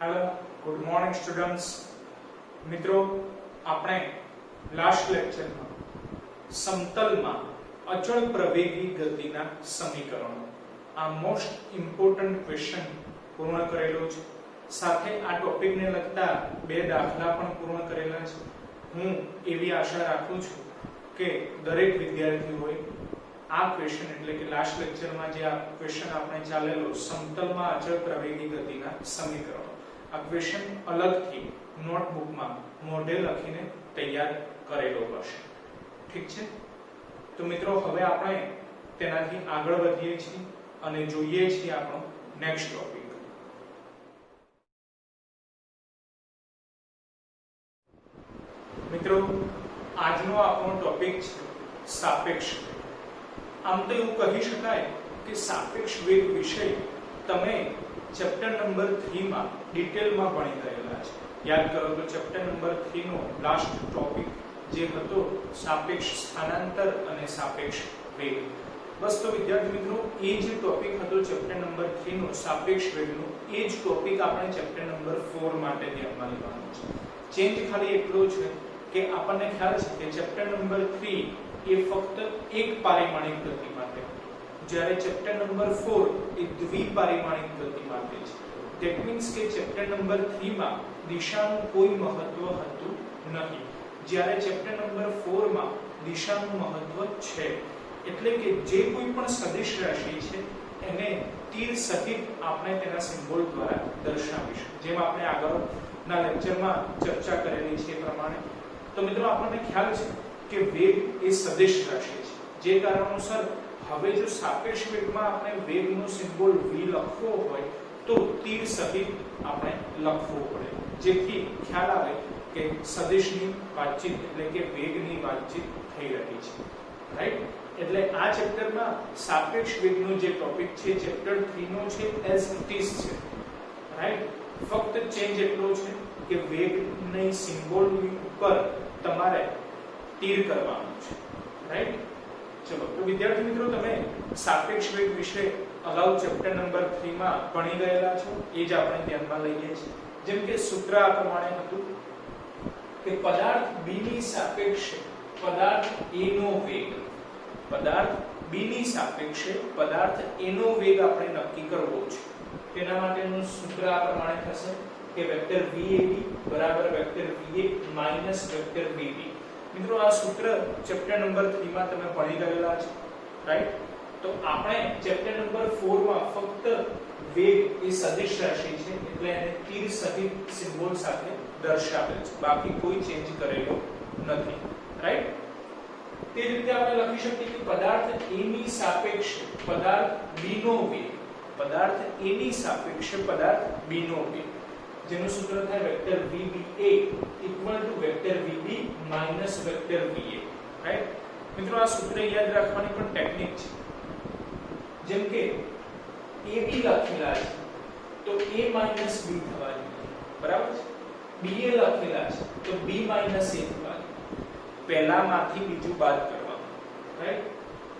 Hello, good morning students. મિત્રો, આપણે last લેક્ચરમાં સમતલમાં અચળ પ્રવેગી ગતિના સમીકરણો આ મોસ્ટ ઇમ્પોર્ટન્ટ ક્વેશ્ચન પૂર્ણ કરેલો છે. સાથે આ ટોપિકને લગતા બે દાખલા પણ પૂર્ણ કરેલા છે. હું એવી આશા રાખું છું કે દરેક વિદ્યાર્થીઓએ આ ક્વેશ્ચન એટલે કે લાસ્ટ લેક્ચરમાં જે આ ક્વેશ્ચન આપણે ચાલેલો સમતલમાં અચળ પ્રવેગી ગતિના સમીકરણો, આ ક્વેશ્ચન અલગથી નોટબુકમાં મોઢે લખીને તૈયાર કરેલો હશે. ઠીક છે? તો મિત્રો, હવે આપણે તેનાથી આગળ વધીએ છીએ અને જોઈએ છીએ આપણો નેક્સ્ટ ટોપિક. મિત્રો, આજનો આપણો ટોપિક છે સાપેક્ષ વેગ. આમ તો એવું કહી શકાય કે સાપેક્ષ વેગ વિષય તમે ચેપ્ટર નંબર 3 માં ડિટેલમાં ભણી ગયેલા છે. યાદ કરો તો ચેપ્ટર નંબર 3 નો લાસ્ટ ટોપિક જે હતો સાપેક્ષ સ્થાનાંતર અને સાપેક્ષ વેગ. બસ તો વિદ્યાર્થી મિત્રો, એ જે ટોપિક હતો ચેપ્ટર નંબર 3 નો સાપેક્ષ વેગનો, એ જ ટોપિક આપણે ચેપ્ટર નંબર 4 માટે ધ્યાનમાં લેવાનો છે. ચેન્જ ખાલી એટલો છે કે આપણને ખ્યાલ છે કે ચેપ્ટર નંબર 3 એ ફક્ત એક પારિમાણિક ગતિ માટે, જ્યારે ચેપ્ટર નંબર 4 એ દ્વિપારિમાણિક ગતિ માટે છે. ધેટ મીન્સ કે ચેપ્ટર નંબર 3 માં દિશાનું કોઈ મહત્વ હતું નહીં, જ્યારે ચેપ્ટર નંબર 4 માં દિશાનું મહત્વ છે. એટલે કે જે કોઈ પણ સદિશ રાશિ છે એને તીર સહિત આપણે તેના સિમ્બોલ દ્વારા દર્શાવીશું, જેમ આપણે આગળના લેક્ચરમાં ચર્ચા કરેલી છે એ પ્રમાણે. તો મિત્રો, આપણને ખ્યાલ છે કે વેગ એ સદિશ રાશિ છે, જે કારણોસર હવે જો સાપેક્ષ વેગમાં આપણે વેગનો સિમ્બોલ v લખવો હોય તો તીર સહિત આપણે લખવું પડે, જેથી ખ્યાલ આવે કે સદિશની વાતચીત એટલે કે વેગની વાતચીત થઈ રહી છે. રાઈટ? એટલે આ ચેપ્ટરમાં સાપેક્ષ વેગનો જે ટોપિક છે ચેપ્ટર 3 નો છે એઝ ઇટ ઇઝ છે. રાઈટ? ફક્ત ચેન્જ એટલો છે કે વેગની સિમ્બોલની ઉપર તમારે તીર કરવાનું છે. રાઈટ? ચલો, તો વિદ્યાર્થી મિત્રો, તમે સાપેક્ષ વેગ વિશે અગાઉ ચેપ્ટર નંબર 3 માં ભણી ગયેલા છો, એ જ આપણે ધ્યાનમાં લઈએ છીએ. જેમ કે સૂત્ર આ પ્રમાણે હતું કે પદાર્થ B ની સાપેક્ષે પદાર્થ A નો વેગ, પદાર્થ B ની સાપેક્ષે પદાર્થ A નો વેગ આપણે નક્કી કરવો છે. તેના માટેનું સૂત્ર આ પ્રમાણે થશે કે વેક્ટર VAB બરાબર vector VA minus vector VB. મિત્રો, આ સૂત્ર ચેપ્ટર નંબર 3 માં તમે ભણી ગયેલા છે. રાઈટ? તો આપણે ચેપ્ટર નંબર 4 માં ફક્ત વેગ એ સદિશ રાશિ છે એટલે એને તીર સહિત સિમ્બોલ સાથે દર્શાવેલ છે, બાકી કોઈ ચેન્જ કરેલો નથી. રાઈટ? તે જ રીતે આપણે લખી શકીએ કે પદાર્થ A ની સાપેક્ષે પદાર્થ B નો વેગ, પદાર્થ A ની સાપેક્ષે પદાર્થ B નો વેગ, જેનું સૂત્ર થાય vector VBA equal to vector VB minus vector VA. Right? મિત્રો, આ સૂત્ર યાદ રાખવાની પણ ટેકનિક છે. જેમ કે AB લખેલા છે તો A માઈનસ B થવા જોઈએ, બરાબર છે? BA લખેલા છે તો B માઈનસ A થવા જોઈએ. પહેલામાંથી બીજું બાદ કરવાનું. રાઈટ?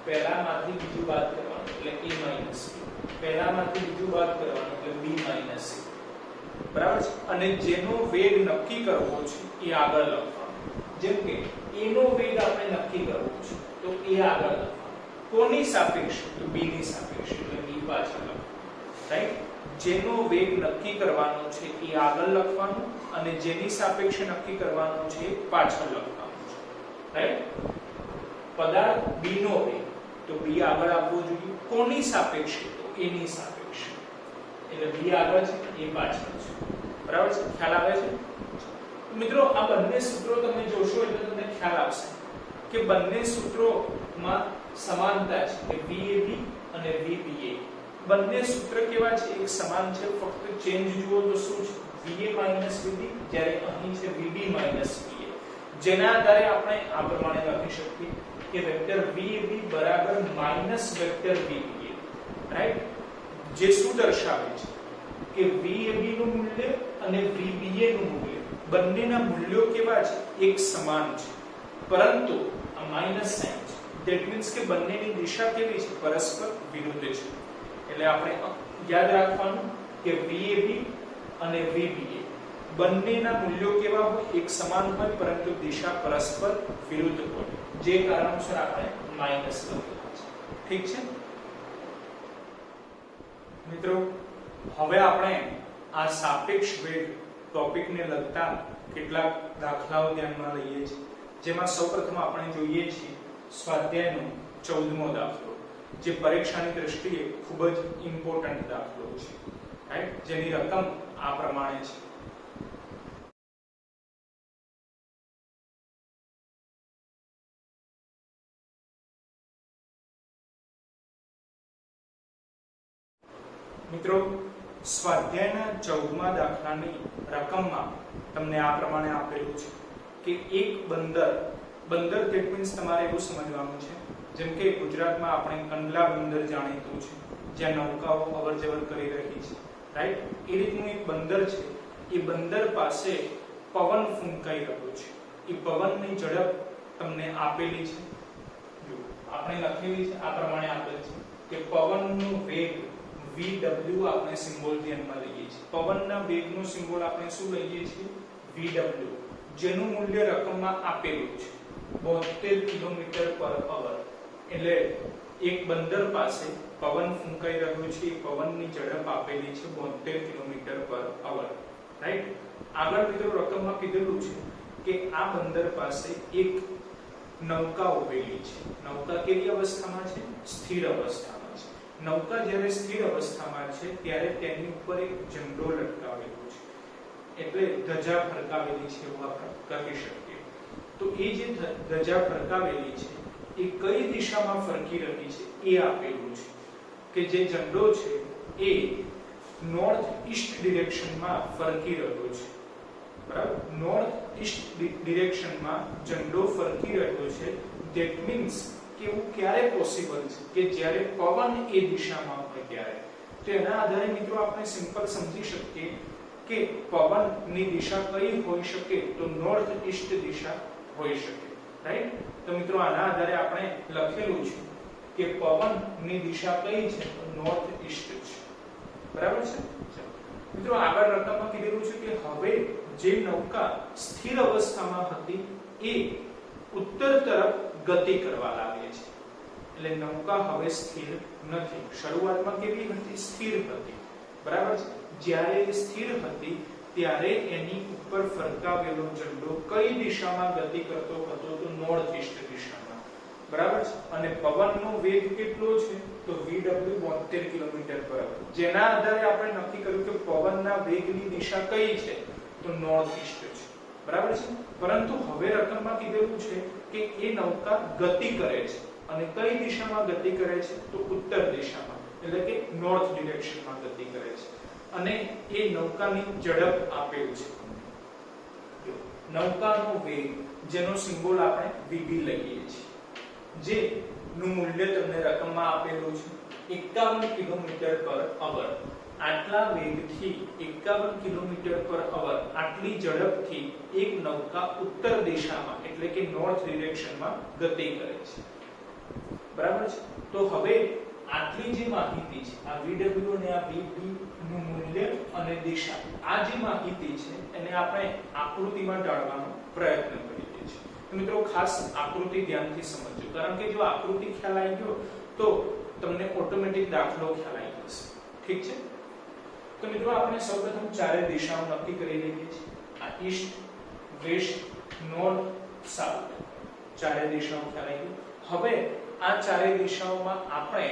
પહેલામાંથી બીજું બાદ કરવાનું એટલે A માઈનસ B, પહેલામાંથી બીજું બાદ કરવાનું એટલે B માઈનસ A. બરાબર છે? અને જેનો વેગ નક્કી કરવો છે એ આગળ લખવાનું. જેમ કે A નો વેગ આપણે નક્કી કરવો છે તો A આગળ લખવાનું. કોની સાપેક્ષે? તો B ની સાપેક્ષે એટલે B પાછળ લખવાનું. રાઈટ? જેનો વેગ નક્કી કરવાનો છે એ આગળ લખવાનું અને જેની સાપેક્ષે નક્કી કરવાનો છે એ પાછળ લખવાનું છે. રાઈટ? પદાર્થ B નો વેગ તો B આગળ આપવો જોઈએ. કોની સાપેક્ષે? તો A ની સાપેક્ષે. એટલે B આગળ છે, A પાછળ છે. બરાબર છે? ખ્યાલ આવે છે? મિત્રો, આ બંને સૂત્રો તમે જોશો એટલે તમને ખ્યાલ આવશે કે બંને સૂત્રોમાં સમાનતા છે કે VAB અને VBA. બંને સૂત્ર કેવા છે? એક સમાન છે, ફક્ત ચેન્જ જુઓ તો શું છે? VA માઈનસ VB, જ્યારે અહીં છે VB માઈનસ VA. જેના આધારે આપણે આ પ્રમાણે લખી શકીએ કે વેક્ટર VAB બરાબર માઈનસ વેક્ટર VBA. રાઈટ? જે શું દર્શાવે છે કે VAB નું મૂલ્ય અને VBA નું મૂલ્ય બંનેના મૂલ્યો કેવા છે? એક સમાન છે, પરંતુ આ માઈનસ સાઇન છે. ધેટ મીન્સ કે બંનેની દિશા કેવી છે? પરસ્પર વિરુદ્ધ છે. એટલે આપણે યાદ રાખવાનું કે VAB અને VBA બંનેના મૂલ્યો કેવા હોય? એક સમાન હોય પરંતુ દિશા પરસ્પર વિરુદ્ધ હોય, જે કારણોસર આપણે માઈનસ લખેલા છે. ઠીક છે મિત્રો, હવે આપણે આ સાપેક્ષ વેગ ટોપિકને લગતા કેટલાક દાખલાઓ ધ્યાનમાં લઈએ છીએ, જેમાં સૌપ્રથમ આપણે જોઈએ છીએ સ્વાધ્યાયનો 14મો દાખલો, જે પરીક્ષાની દ્રષ્ટિએ ખૂબ જ ઇમ્પોર્ટન્ટ દાખલો છે, રાઈટ? જેની રકમ આ પ્રમાણે છે. મિત્રો, સ્વાધ્યાયના 14મા દાખલાની રકમમાં તમને આ પ્રમાણે આપેલું છે કે એક બંદર ધેટ મીન્સ તમારે એવું સમજવાનું છે, જેમ કે ગુજરાતમાં આપણે કંડલા બંદર જાણીતું છે, જ્યાં નૌકાઓ અવરજવર કરી રહી છે, રાઈટ? એ રીતનું એક બંદર છે. એ બંદર પાસે પવન ફૂંકાઈ રહ્યો છે. એ પવનની ઝડપ તમને આપેલી છે, જો આપણે લખેલી છે આ પ્રમાણે આપેલ છે કે પવનનો વેગ VW આપણે સિમ્બોલ ધ્યાનમાં લઈએ છીએ. પવનના વેગનો સિમ્બોલ આપણે શું લઈએ છીએ? VW, જેનું મૂલ્ય રકમમાં આપેલું છે 72 કિલોમીટર/અવર. એટલે એક બંદર પાસે પવન ફૂંકાઈ રહ્યો છે, એ પવનની ઝડપ આપેલી છે 72 કિલોમીટર/અવર, રાઈટ? આગળ મિત્રો રકમમાં કીધેલું છે કે આ બંદર પાસે એક નૌકા ઉભેલી છે. નૌકા કેવી અવસ્થામાં છે? સ્થિર અવસ્થામાં છે. નૌકા જ્યારે સ્થિર અવસ્થામાં છે ત્યારે તેની ઉપર એક ઝંડો લટકાવેલો છે, એટલે ધજા ફરકાવેલી છે એવું આપણે કહી શકીએ. તો એ જે ધજા ફરકાવેલી છે એ કઈ દિશામાં ફરકી રહી છે એ આપેલું છે, કે જે ઝંડો છે એ નોર્થ ઈસ્ટ ડિરેક્શનમાં ફરકી રહ્યો છે, બરાબર? નોર્થ ઈસ્ટ ડિરેક્શનમાં ઝંડો ફરકી રહ્યો છે. ધેટ મીન્સ કે એવું ક્યારે પોસિબલ છે? કે જ્યારે પવન એ દિશામાં હોય ત્યારે. તો એના આધારે મિત્રો આપણે સિમ્પલ સમજી શકીએ કે પવનની દિશા કઈ હોઈ શકે? તો નોર્થ ઈસ્ટ દિશા હોઈ શકે, રાઈટ? તો મિત્રો આના આધારે આપણે લખેલું છે કે પવનની દિશા કઈ છે? તો નોર્થ ઈસ્ટ છે, બરાબર છે? મિત્રો આગળ રકમમાં કીધેલું છે કે હવે જે નૌકા સ્થિર અવસ્થામાં હતી એ ઉત્તર તરફ ગતિ કરવા લાગે છે. એટલે નૌકા હવે સ્થિર નથી. શરૂઆતમાં કેવી હતી? સ્થિર હતી, બરાબર છે? જ્યારે સ્થિર હતી ત્યારે એની ઉપર ફરકાવેલો ઝંડો કઈ દિશામાં ગતિ કરતો હતો? તો નોર્થ ઈસ્ટ દિશામાં, બરાબર છે? અને પવનનો વેગ કેટલો છે? તો VW 72 કિલોમીટર/અવર. જેના આધારે આપણે નક્કી કર્યું કે પવનના વેગની દિશા કઈ છે? તો નોર્થ ઈસ્ટ છે, બરાબર છે? પરંતુ હવે રકમમાં કીધેલું છે કે એ નૌકા ગતિ કરે છે, અને કઈ દિશામાં ગતિ કરે છે? તો ઉત્તર દિશામાં, એટલે કે નોર્થ ડિરેક્શનમાં ગતિ કરે છે. અને એ નૌકાની ઝડપ આપેલું છે. નૌકાનો વેગ, જેનો સિમ્બોલ આપણે VB લઈએ છીએ, જે નું મૂલ્ય તમને રકમમાં આપેલું છે 51 કિલોમીટર/અવર. આટલા વેગથી 51 કિલોમીટર/અવર આટલી ઝડપથી એક નૌકા ઉત્તર દિશામાં એટલે કે નોર્થ ડિરેક્શનમાં ગતિ કરે છે, બરાબર છે? તો હવે આટલી જે માહિતી છે, આ VW અને આ VB નું મૂલ્ય અને દિશા, આ જે માહિતી છે એને આપણે આકૃતિમાં ઢાળવાનો પ્રયત્ન કરીએ છીએ. તો મિત્રો ખાસ આકૃતિ ધ્યાનથી સમજજો, કારણ કે જો આકૃતિ ખ્યાલ આવી ગયો તો તમને ઓટોમેટિક દાખલો ખ્યાલ આવી જશે. ઠીક છે? તો મિત્રો આપણે સૌપ્રથમ ચારે દિશાઓ નક્કી કરી લઈએ છીએ. આ ઈસ્ટ, વેસ્ટ, નોર્થ, સાઉથ, ચારે દિશાઓ ખ્યાલ આવી ગઈ. હવે આ ચારે દિશાઓમાં આપણે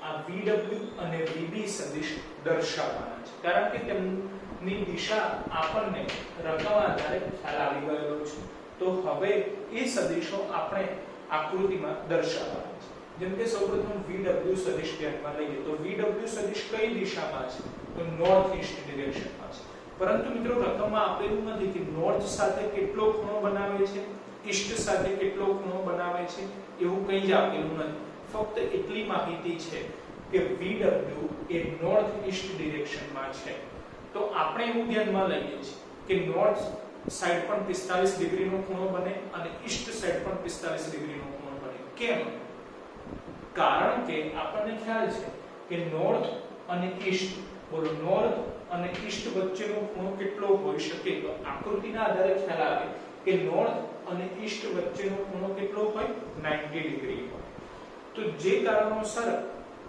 આ VW અને VB સદિશ દર્શાવવાના છે, કારણ કે તેમની દિશા આપણને રકમ આધારે ખ્યાલ આવી ગયેલો છે. તો હવે એ સદિશો આપણે આકૃતિમાં દર્શાવવાના છે. જેમ કે સૌપ્રથમ VW સદિશ ધ્યાનમાં લઈએ તો VW સદિશ કઈ દિશામાં છે? તો નોર્થ ઈસ્ટ ડિરેક્શનમાં છે. પરંતુ મિત્રો રકમમાં આપેલું નથી કે નોર્થ સાથે કેટલો ખૂણો બનાવે છે, ઈસ્ટ સાથે કેટલો ખૂણો બનાવે છે, એવું કંઈ જ આપેલું નથી. ફક્ત એટલી માહિતી છે કે VW એ નોર્થ ઈસ્ટ ડિરેક્શનમાં છે. તો આપણે એવું ધ્યાનમાં લઈએ છીએ કે નોર્થ સાઈડ પણ 45 ડિગ્રીનો ખૂણો બને અને ઈસ્ટ સાઈડ પણ 45 ડિગ્રીનો ખૂણો બને. કેમ? કારણ કે આપણને ખ્યાલ છે કે નોર્થ અને ઈસ્ટ, બોલો, નોર્થ અને ઈસ્ટ વચ્ચેનો ખૂણો કેટલો હોઈ શકે? તો આકૃતિના આધારે ખ્યાલ આવે કે નોર્થ અને ઈસ્ટ વચ્ચેનો ખૂણો કેટલો હોય? 90 ડિગ્રી હોય. તો જે કારણોસર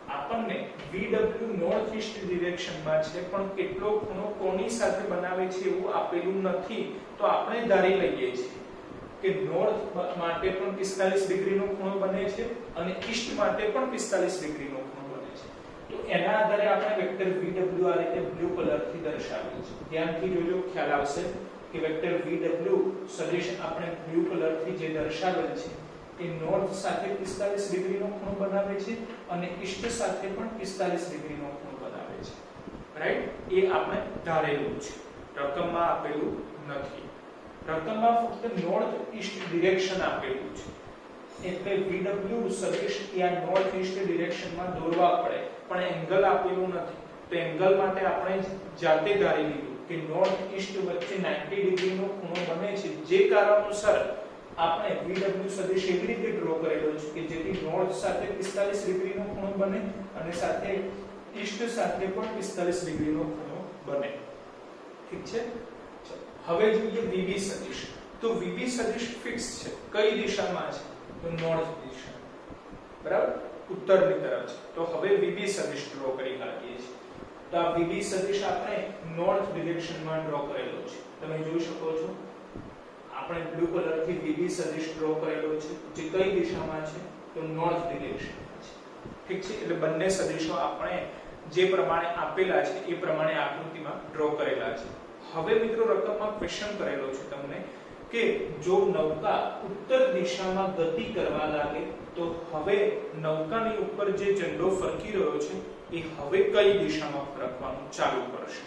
આપણને VW નોર્થ ઈસ્ટ ડિરેક્શનમાં છે પણ કેટલો ખૂણો કોની સાથે બનાવે છે એવું આપેલું નથી, તો આપણે ધારી લઈએ છીએ કે નોર્થ માટે પણ 45 ડિગ્રીનો ખૂણો બને છે અને ઈસ્ટ માટે પણ 45 ડિગ્રીનો ખૂણો બને છે. તો એના આધારે આપણે વેક્ટર VW આ રીતે બ્લુ કલરથી દર્શાવ્યું છે. ધ્યાનથી જોજો, ખ્યાલ આવશે કે વેક્ટર VW સદિશ આપણે બ્લુ કલરથી જે દર્શાવેલ છે એ નોર્થ સાથે 45 ડિગ્રીનો ખૂણો બનાવે છે અને ઈસ્ટ સાથે પણ 45 ડિગ્રીનો ખૂણો બનાવે છે. રાઈટ? એ આપણે ધારેલું છે, રકમમાં આપેલું નથી. રકમમાં ફક્ત નોર્થ ઈસ્ટ ડિરેક્શન આપેલું છે, એટલે VW સદિશ એ આ નોર્થ ઈસ્ટ ડિરેક્શનમાં દોરવા પડે, પણ એંગલ આપેલું નથી. તો એંગલ માટે આપણે જાતે ધારી લીધું કે નોર્થ ઈસ્ટ વચ્ચે 90 ડિગ્રીનો ખૂણો બને છે, જે કારણોસર આપણે VW સદિશ એવી રીતે ડ્રો કરેલો છે કે જેથી નોર્થ સાથે 45 ડિગ્રીનો ખૂણો બને અને સાથે ઈસ્ટ સાથે પણ 45 ડિગ્રીનો ખૂણો બને. ઠીક છે? હવે જોઈએ VB સદિશ. તો VB સદિશ ફિક્સ છે. કઈ દિશામાં છે? તો નોર્થ દિશા, બરાબર, ઉત્તરની તરફ છે. તો હવે VB સદિશ ડ્રો કરી કાઢીએ છીએ. તો આ VB સદિશ આપણે નોર્થ ડિરેક્શનમાં ડ્રો કરેલો છે. તમે જોઈ શકો છો આપણે બ્લુ કલરથી VB સદિશ ડ્રો કરેલો છે, જે કઈ દિશામાં છે? તો નોર્થ ડિરેક્શનમાં છે. ઠીક છે? એટલે બંને સદિશો આપણે જે પ્રમાણે આપેલા છે એ પ્રમાણે આકૃતિમાં ડ્રો કરેલા છે. હવે મિત્રો રકમમાં ક્વેશ્ચન કરેલો છે તમને કે જો નૌકા ઉત્તર દિશામાં ગતિ કરવા લાગે તો હવે નૌકાની ઉપર જે ઝંડો ફરકી રહ્યો છે એ હવે કઈ દિશામાં ફરકવાનું ચાલુ કરશે?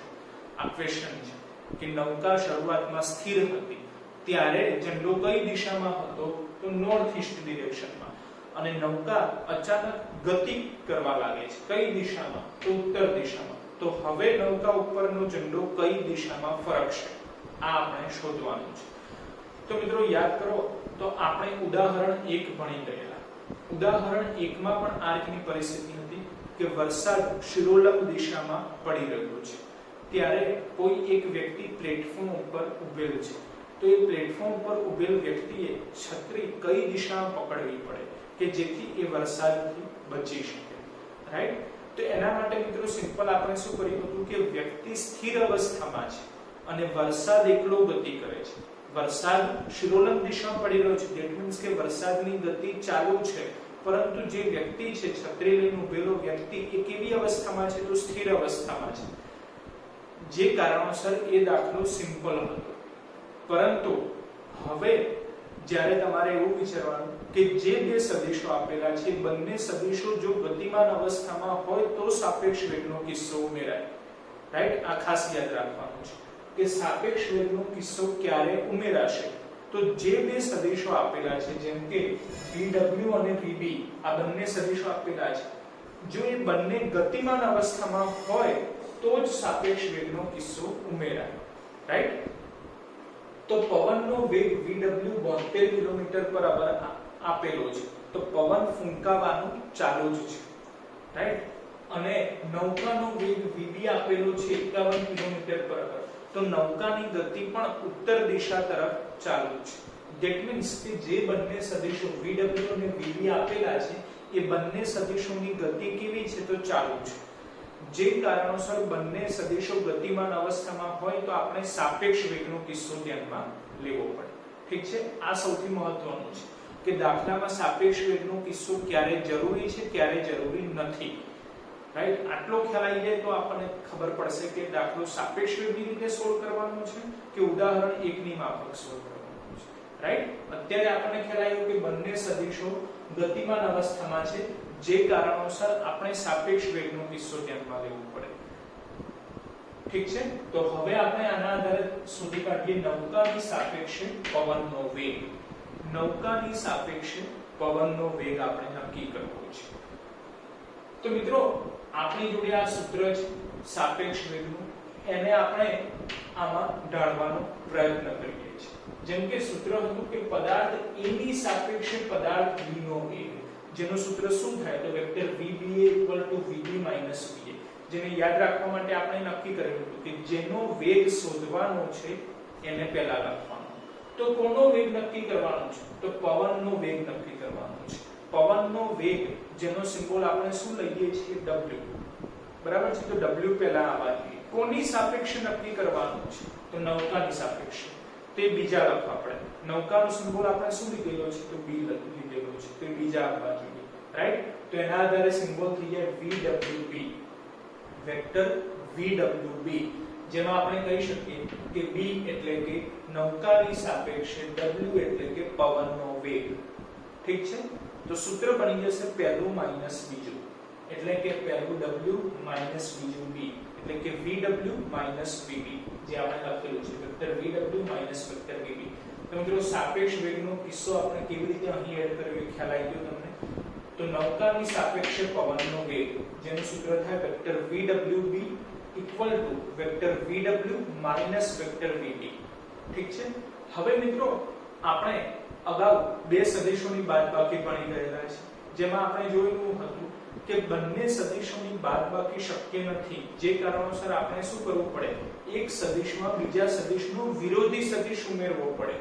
આ ક્વેશ્ચન છે કે નૌકા શરૂઆતમાં સ્થિર હતી ત્યારે ઝંડો કઈ દિશામાં હતો? તો નોર્થ ઈસ્ટ ડિરેક્શનમાં. અને નૌકા અચાનક ગતિ કરવા લાગે છે, કઈ દિશામાં? તો ઉત્તર દિશામાં. તો હવે નૌકા ઉપરનો ઝંડો કઈ દિશામાં ફરકશે? આ આપણે શોધવાનું છે. તો મિત્રો યાદ કરો, તો આપણે ઉદાહરણ 1 ભણી ગયેલા. ઉદાહરણ 1 માં પણ આ રીતની પરિસ્થિતિ હતી કે વરસાદ શિરોલંબ દિશામાં પડી રહ્યો છે. ત્યારે કોઈ એક વ્યક્તિ પ્લેટફોર્મ ઉપર ઉભેલ છે. તો એ પ્લેટફોર્મ પર ઉભેલ વ્યક્તિએ છત્રી કઈ દિશામાં પકડવી પડે કે જેથી એ વરસાદથી બચી શકે? રાઈટ? તો એના માટે મિત્રો સિમ્પલ આપણે શું કર્યું હતું કે વ્યક્તિ સ્થિર અવસ્થામાં છે અને વરસાદ એકલો ગતિ કરે છે. વરસાદ શિરોલંબ દિશામાં પડી રહ્યો છે, ધેટ મીન્સ કે વરસાદની ગતિ ચાલુ છે, પરંતુ જે વ્યક્તિ છે, છત્રી લઈને ઉભેલો વ્યક્તિ, એ કેવી અવસ્થામાં છે? તો સ્થિર અવસ્થામાં છે. જે કારણોસર એ દાખલો સિમ્પલ હતો. પરંતુ હવે જ્યારે તમારે એવું વિચારવાનું કે જે બે સદિશો આપેલા છે બંને સદિશો જો ગતિમાન અવસ્થામાં હોય તો સાપેક્ષ વેગનો કિસ્સો ઉમેરાય. રાઈટ? આ ખાસ યાદ રાખવાનું છે કે સાપેક્ષ વેગનો કિસ્સો ક્યારે ઉમેરાશે? તો જે બે સદિશો આપેલા છે, જેમ કે VW અને VB, આ બંને સદિશો આપેલા છે, જો એ બંને ગતિમાન અવસ્થામાં હોય તો જ સાપેક્ષ વેગનો કિસ્સો ઉમેરાય. રાઈટ? તો પવનનો વેગ VW 72 કિલોમીટર પર અવર આપેલો છે, તો પવન ફૂંકાવાનું ચાલુ જ છે. રાઈટ? અને નૌકાનો વેગ VB આપેલો છે 51 કિલોમીટર પર અવર, તો નૌકાની ગતિ પણ ઉત્તર દિશા તરફ ચાલુ છે. ધેટ મીન્સ કે જે બંને સદિશો VW અને VB આપેલા છે એ બંને સદિશોની ગતિ કેવી છે? તો ચાલુ છે. જે કારણોસર બંને સદિશો ગતિમાન અવસ્થામાં હોય તો આપણે સાપેક્ષ વેગનો કિસ્સો ધ્યાનમાં લેવો પડે. ઠીક છે? આ સૌથી મહત્વનું છે કે દાખલામાં સાપેક્ષ વેગનો કિસ્સો ક્યારે જરૂરી છે, ક્યારે જરૂરી નથી. રાઈટ? આટલો ખ્યાલ આવી જાય તો આપણને ખબર પડશે કે દાખલો સાપેક્ષ વેગની રીતે સોલ્વ કરવાનો છે કે ઉદાહરણ 1 ની માફક સોલ્વ કરવાનો છે. રાઈટ? અત્યારે આપણને ખ્યાલ આવ્યો કે બંને સદિશો ગતિમાન અવસ્થામાં છે, જે કારણોસર આપણે સાપેક્ષ વેગનો કિસ્સો ધ્યાનમાં લેવો પડે. ઠીક છે? તો હવે આપણે આના આધારે શોધી કાઢીએ નૌકાની સાપેક્ષે પવનનો વેગ. નૌકાની સાપેક્ષે પવનનો વેગ આપણે નક્કી કરવો છે. તો મિત્રો આપણી જોડે આ સૂત્ર છે સાપેક્ષ વેગનું, એને આપણે આમાં ઢાળવાનો પ્રયત્ન કરીએ છીએ. જેમ કે સૂત્ર હતું કે પદાર્થ A ની સાપેક્ષે પદાર્થ B નો વેગ, જેનું સૂત્ર શું થાય? તો વેક્ટર VBA = VB - VA. જેને યાદ રાખવા માટે આપણે નક્કી કરેલું હતું કે જેનો વેગ શોધવાનો છે એને પહેલા લખવાનો. તો કોનો વેગ નક્કી કરવાનો છે? તો પવનનો વેગ નક્કી કરવાનો છે. પવનનો વેગ જેનો સિમ્બોલ આપણે શું લઈએ છીએ? w. બરાબર છે? તો w પહેલા આવવા જોઈએ. કોની સાપેક્ષે નક્કી કરવાનું છે? તો નૌકાની સાપેક્ષે. તે બીજા લખવા પડે. નૌકાનો સિમ્બોલ આપણે શું લીધેલો છે? તો b લીધેલો છે. તો બીજા આવવા જોઈએ. રાઈટ? તો એના આધારે સિમ્બોલ થઈ જાય VWB. વેક્ટર VWB, જેમાં આપણે કહી શકીએ કે b એટલે કે નૌકાની સાપેક્ષે, w એટલે કે પવનનો વેગ. ઠીક છે? તો સૂત્ર બની જશે પહેલું માઈનસ બીજું, એટલે કે પહેલું w માઈનસ બીજું b, એટલે કે VW માઈનસ VB, જે આપણે લખેલું છે vector VW minus vector VB. તો મિત્રો સાપેક્ષ વેગનો કિસ્સો આપણે કેવી રીતે અહીં એડ કર્યો એ ખ્યાલ આવી ગયો તમને? તો નૌકાની સાપેક્ષે પવનનો વેગ, જેનું સૂત્ર થાય vector VWB equal to vector VW minus vector VB. ઠીક છે? હવે મિત્રો આપણે અગાઉ બે સદિશોની બાદબાકી ભણી ગયેલા છે, જેમાં આપણે જોયું હતું કે બંને સદિશોની બાદબાકી શક્ય નથી, જે કારણોસર આપણે શું કરવું પડે? એક સદિશમાં બીજા સદિશનો વિરોધી સદિશ ઉમેરવો પડે.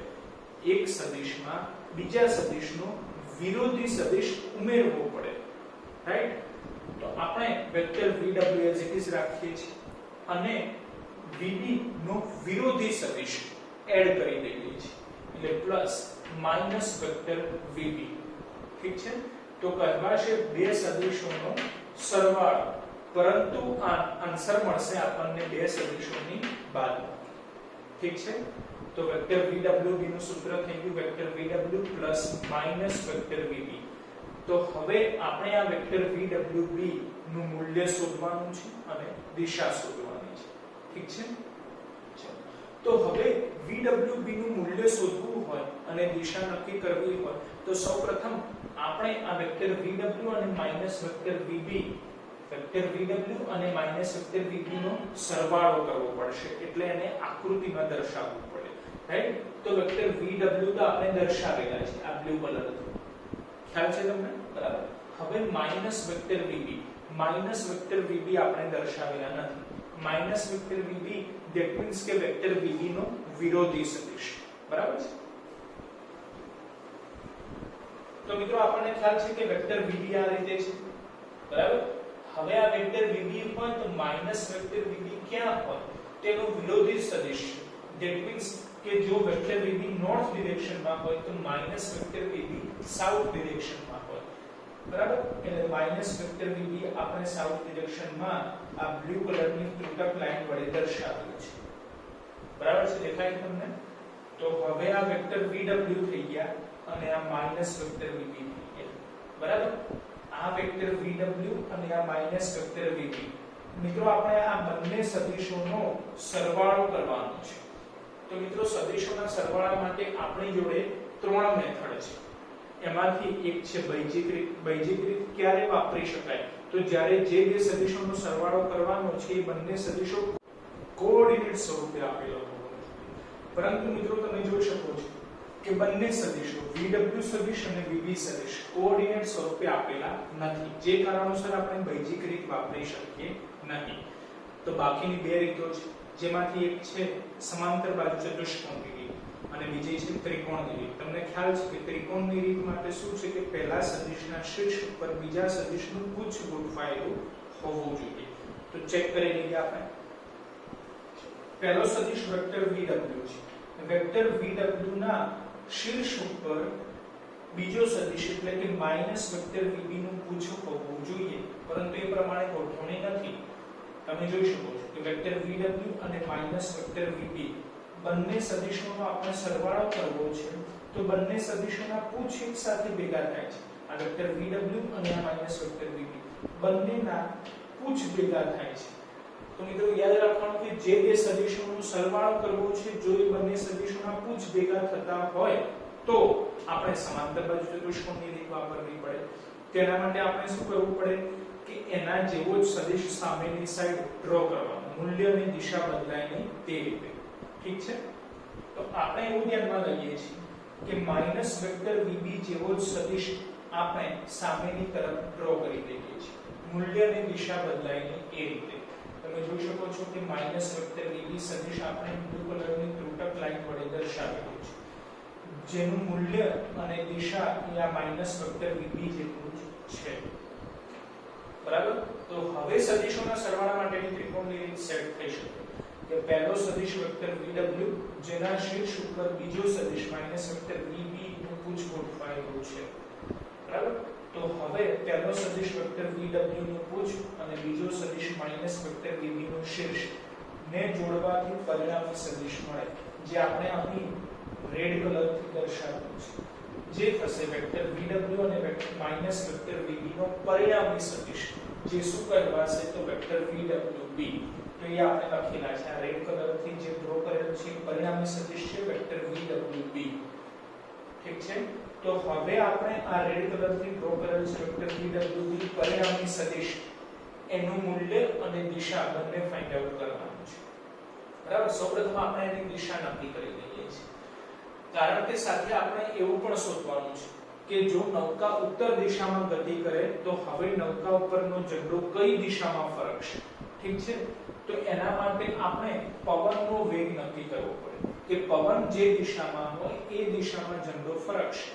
એક સદિશમાં બીજા સદિશનો વિરોધી સદિશ ઉમેરવો પડે. રાઈટ? તો આપણે vector VW as it is રાખીએ છીએ અને VB નો વિરોધી સદિશ એડ કરી દઈએ છીએ, એટલે પ્લસ માઈનસ વેક્ટર VB. ઠીક છે? તો કહેવાશે બે સદિશોનો સરવાળો, પરંતુ આન્સર મળશે આપણને બે સદિશોની બાદબાકી. ઠીક છે? તો વેક્ટર VWB નું સૂત્ર થઈ ગયું vector VW plus minus vector VB. તો હવે આપણે આ વેક્ટર VWB નું મૂલ્ય શોધવાનું છે અને દિશા શોધવાની છે. ઠીક છે? તો હવે VWB નું મૂલ્ય શોધવું હોય અને દિશા નક્કી કરવી હોય તો સૌપ્રથમ આપણે આ વેક્ટર VW અને minus vector VB, vector VW અને માઈનસ વેક્ટર VB નો સરવાળો કરવો પડશે, એટલે એને આકૃતિમાં દર્શાવવું પડે. રાઈટ? તો વેક્ટર VW તો આપણે દર્શાવેલા છે આ બ્લુ કલરથી. ખ્યાલ છે તમને? બરાબર. હવે minus vector VB, minus vector VB આપણે દર્શાવેલા નથી. Minus vector VB that means કે વેક્ટર VB નો વિરોધી સદિશ. બરાબર છે? તો મિત્રો આપણને ખ્યાલ છે કે વેક્ટર VB આ રીતે છે. બરાબર? હવે આ વેક્ટર VB હોય તો માઈનસ વેક્ટર VB ક્યાં હોય? તેનો વિરોધી સદિશ. that means કે જો વેક્ટર VB નોર્થ ડિરેક્શનમાં હોય તો માઈનસ વેક્ટર VB સાઉથ ડિરેક્શનમાં હોય. બરાબર? એટલે માઈનસ વેક્ટર VB આપણે સાઉથ ડિરેક્શનમાં આ બ્લુ કલરની ત્રુટક લાઈન વડે દર્શાવેલું છે. બરાબર છે? દેખાય છે તમને? તો હવે આ વેક્ટર VW થઈ ગયા અને આ માઈનસ વેક્ટર VB થઈ ગયા. બરાબર? આ વેક્ટર VW અને આ માઈનસ વેક્ટર VB. મિત્રો આપણે આ બંને સદિશોનો સરવાળો કરવાનો છે. તો મિત્રો સદિશોના સરવાળા માટે આપણી જોડે ત્રણ મેથડ છે. એમાંથી એક છે બૈજિક રીત. બૈજિક રીત ક્યારે વાપરી શકાય? તો જ્યારે જે બે સદિશોનો સરવાળો કરવાનો છે એ બંને સદિશો કોઓર્ડિનેટ સ્વરૂપે આપેલા હોય. પરંતુ મિત્રો તમે જોઈ શકો છો કે બંને સદિશો VW સદિશ અને VB સદિશ કોઓર્ડિનેટ સ્વરૂપે આપેલા નથી, જે કારણોસર આપણે બૈજિક રીત વાપરી શકીએ નહીં. તો બાકીની બે રીતો છે, જેમાંથી એક છે સમાંતર બાજુ ચતુષ્કોણની રીત અને બીજી છે ત્રિકોણની રીત. તમને ખ્યાલ છે કે ત્રિકોણની રીત માટે શું છે કે પહેલા સદિશના શીર્ષ ઉપર બીજા સદિશનું પુચ્છ ગોઠવાયેલું હોવું જોઈએ. તો ચેક કરી લઈએ આપણે. પહેલો સદિશ વેક્ટર VW છે. વેક્ટર VW ના શીર્ષ ઉપર બીજો સદિશ એટલે કે માઈનસ વેક્ટર VB નું પુચ્છ હોવું જોઈએ, પરંતુ એ પ્રમાણે ગોઠવણી નથી. તમે જોઈ શકો છો કે વેક્ટર VW અને માઈનસ વેક્ટર VB બંને સદિશોનો આપણે સરવાળો કરવો છે, તો બંને સદિશોના પુચ્છ એક સાથે ભેગા થાય છે. આ વેક્ટર VW અને આ માઈનસ વેક્ટર VB બંનેના પુચ્છ ભેગા થાય છે. તો મિત્રો યાદ રાખવાનું કે જે બે સદિશોનો સરવાળો કરવો છે, જો એ બંને સદિશોના પુચ્છ ભેગા થતા હોય તો આપણે સમાંતર બાજુ ચતુષ્કોણની રીત વાપરવી પડે. તેના માટે આપણે શું કરવું પડે કે એના જેવો જ સદિશ સામેની સાઈડ ડ્રો કરવાનો, મૂલ્યની દિશા બદલાય નહીં તે રીતે. ઠીક છે? તો આપણે એવું ધ્યાનમાં લઈએ છીએ કે માઈનસ વેક્ટર VB જેવો જ સદિશ આપણે સામેની તરફ ડ્રો કરી દઈએ છીએ, મૂલ્યની દિશા બદલાય નહીં એ રીતે. તમે જોઈ શકો છો કે માઈનસ વેક્ટર VB સદિશ આપણે બ્લુ કલરની ત્રુટક લાઈન વડે દર્શાવેલું છે, જેનું મૂલ્ય અને દિશા એ આ માઈનસ વેક્ટર VB જેટલું જ છે, બરાબર. તો હવે સદિશોના સરવાળા માટેની ત્રિકોણની રીત સેટ થઈ શકે કે પહેલો સદિશ વેક્ટર VW જેના શીર્ષ ઉપર બીજો સદિશ માઈનસ વેક્ટર VB નું પૂછ ગોઠવાયેલું છે, બરાબર. તો હવે પહેલો સદિશ વેક્ટર VW નું પૂછ અને બીજો સદિશ માઈનસ વેક્ટર VB નું શીર્ષ ને જોડવાથી પરિણામી સદિશ મળે, જે આપણે અહીં રેડ કલરથી દર્શાવ્યું છે, જે થશે વેક્ટર VW અને માઈનસ વેક્ટર VB નો પરિણામી સદિશ, જે શું કહેવાશે તો વેક્ટર VWB. તો એ આપણે લખેલા છે આ રેડ કલરથી જે ડ્રો કરેલ છે પરિણામી સદિશ છે વેક્ટર VWB, ઠીક છે. તો હવે આપણે આ રેડ કલરથી ડ્રો કરેલ છે વેક્ટર VWB પરિણામી સદિશ એનું મૂલ્ય અને દિશા બંને ફાઇન્ડ આઉટ કરવાનું છે, બરાબર. સૌપ્રથમ આપણે એની દિશા નક્કી કરી લઈએ છીએ, કારણ કે સાથે આપણે એવું પણ શોધવાનું છે કે જો નૌકા ઉત્તર દિશામાં ગતિ કરે તો હવે નૌકા ઉપરનો ઝંડો કઈ દિશામાં ફરકશે, ઠીક છે. તો એના માટે આપણે પવનનો વેગ નક્કી કરવો પડે કે પવન જે દિશામાં હોય એ દિશામાં ઝંડો ફરકશે,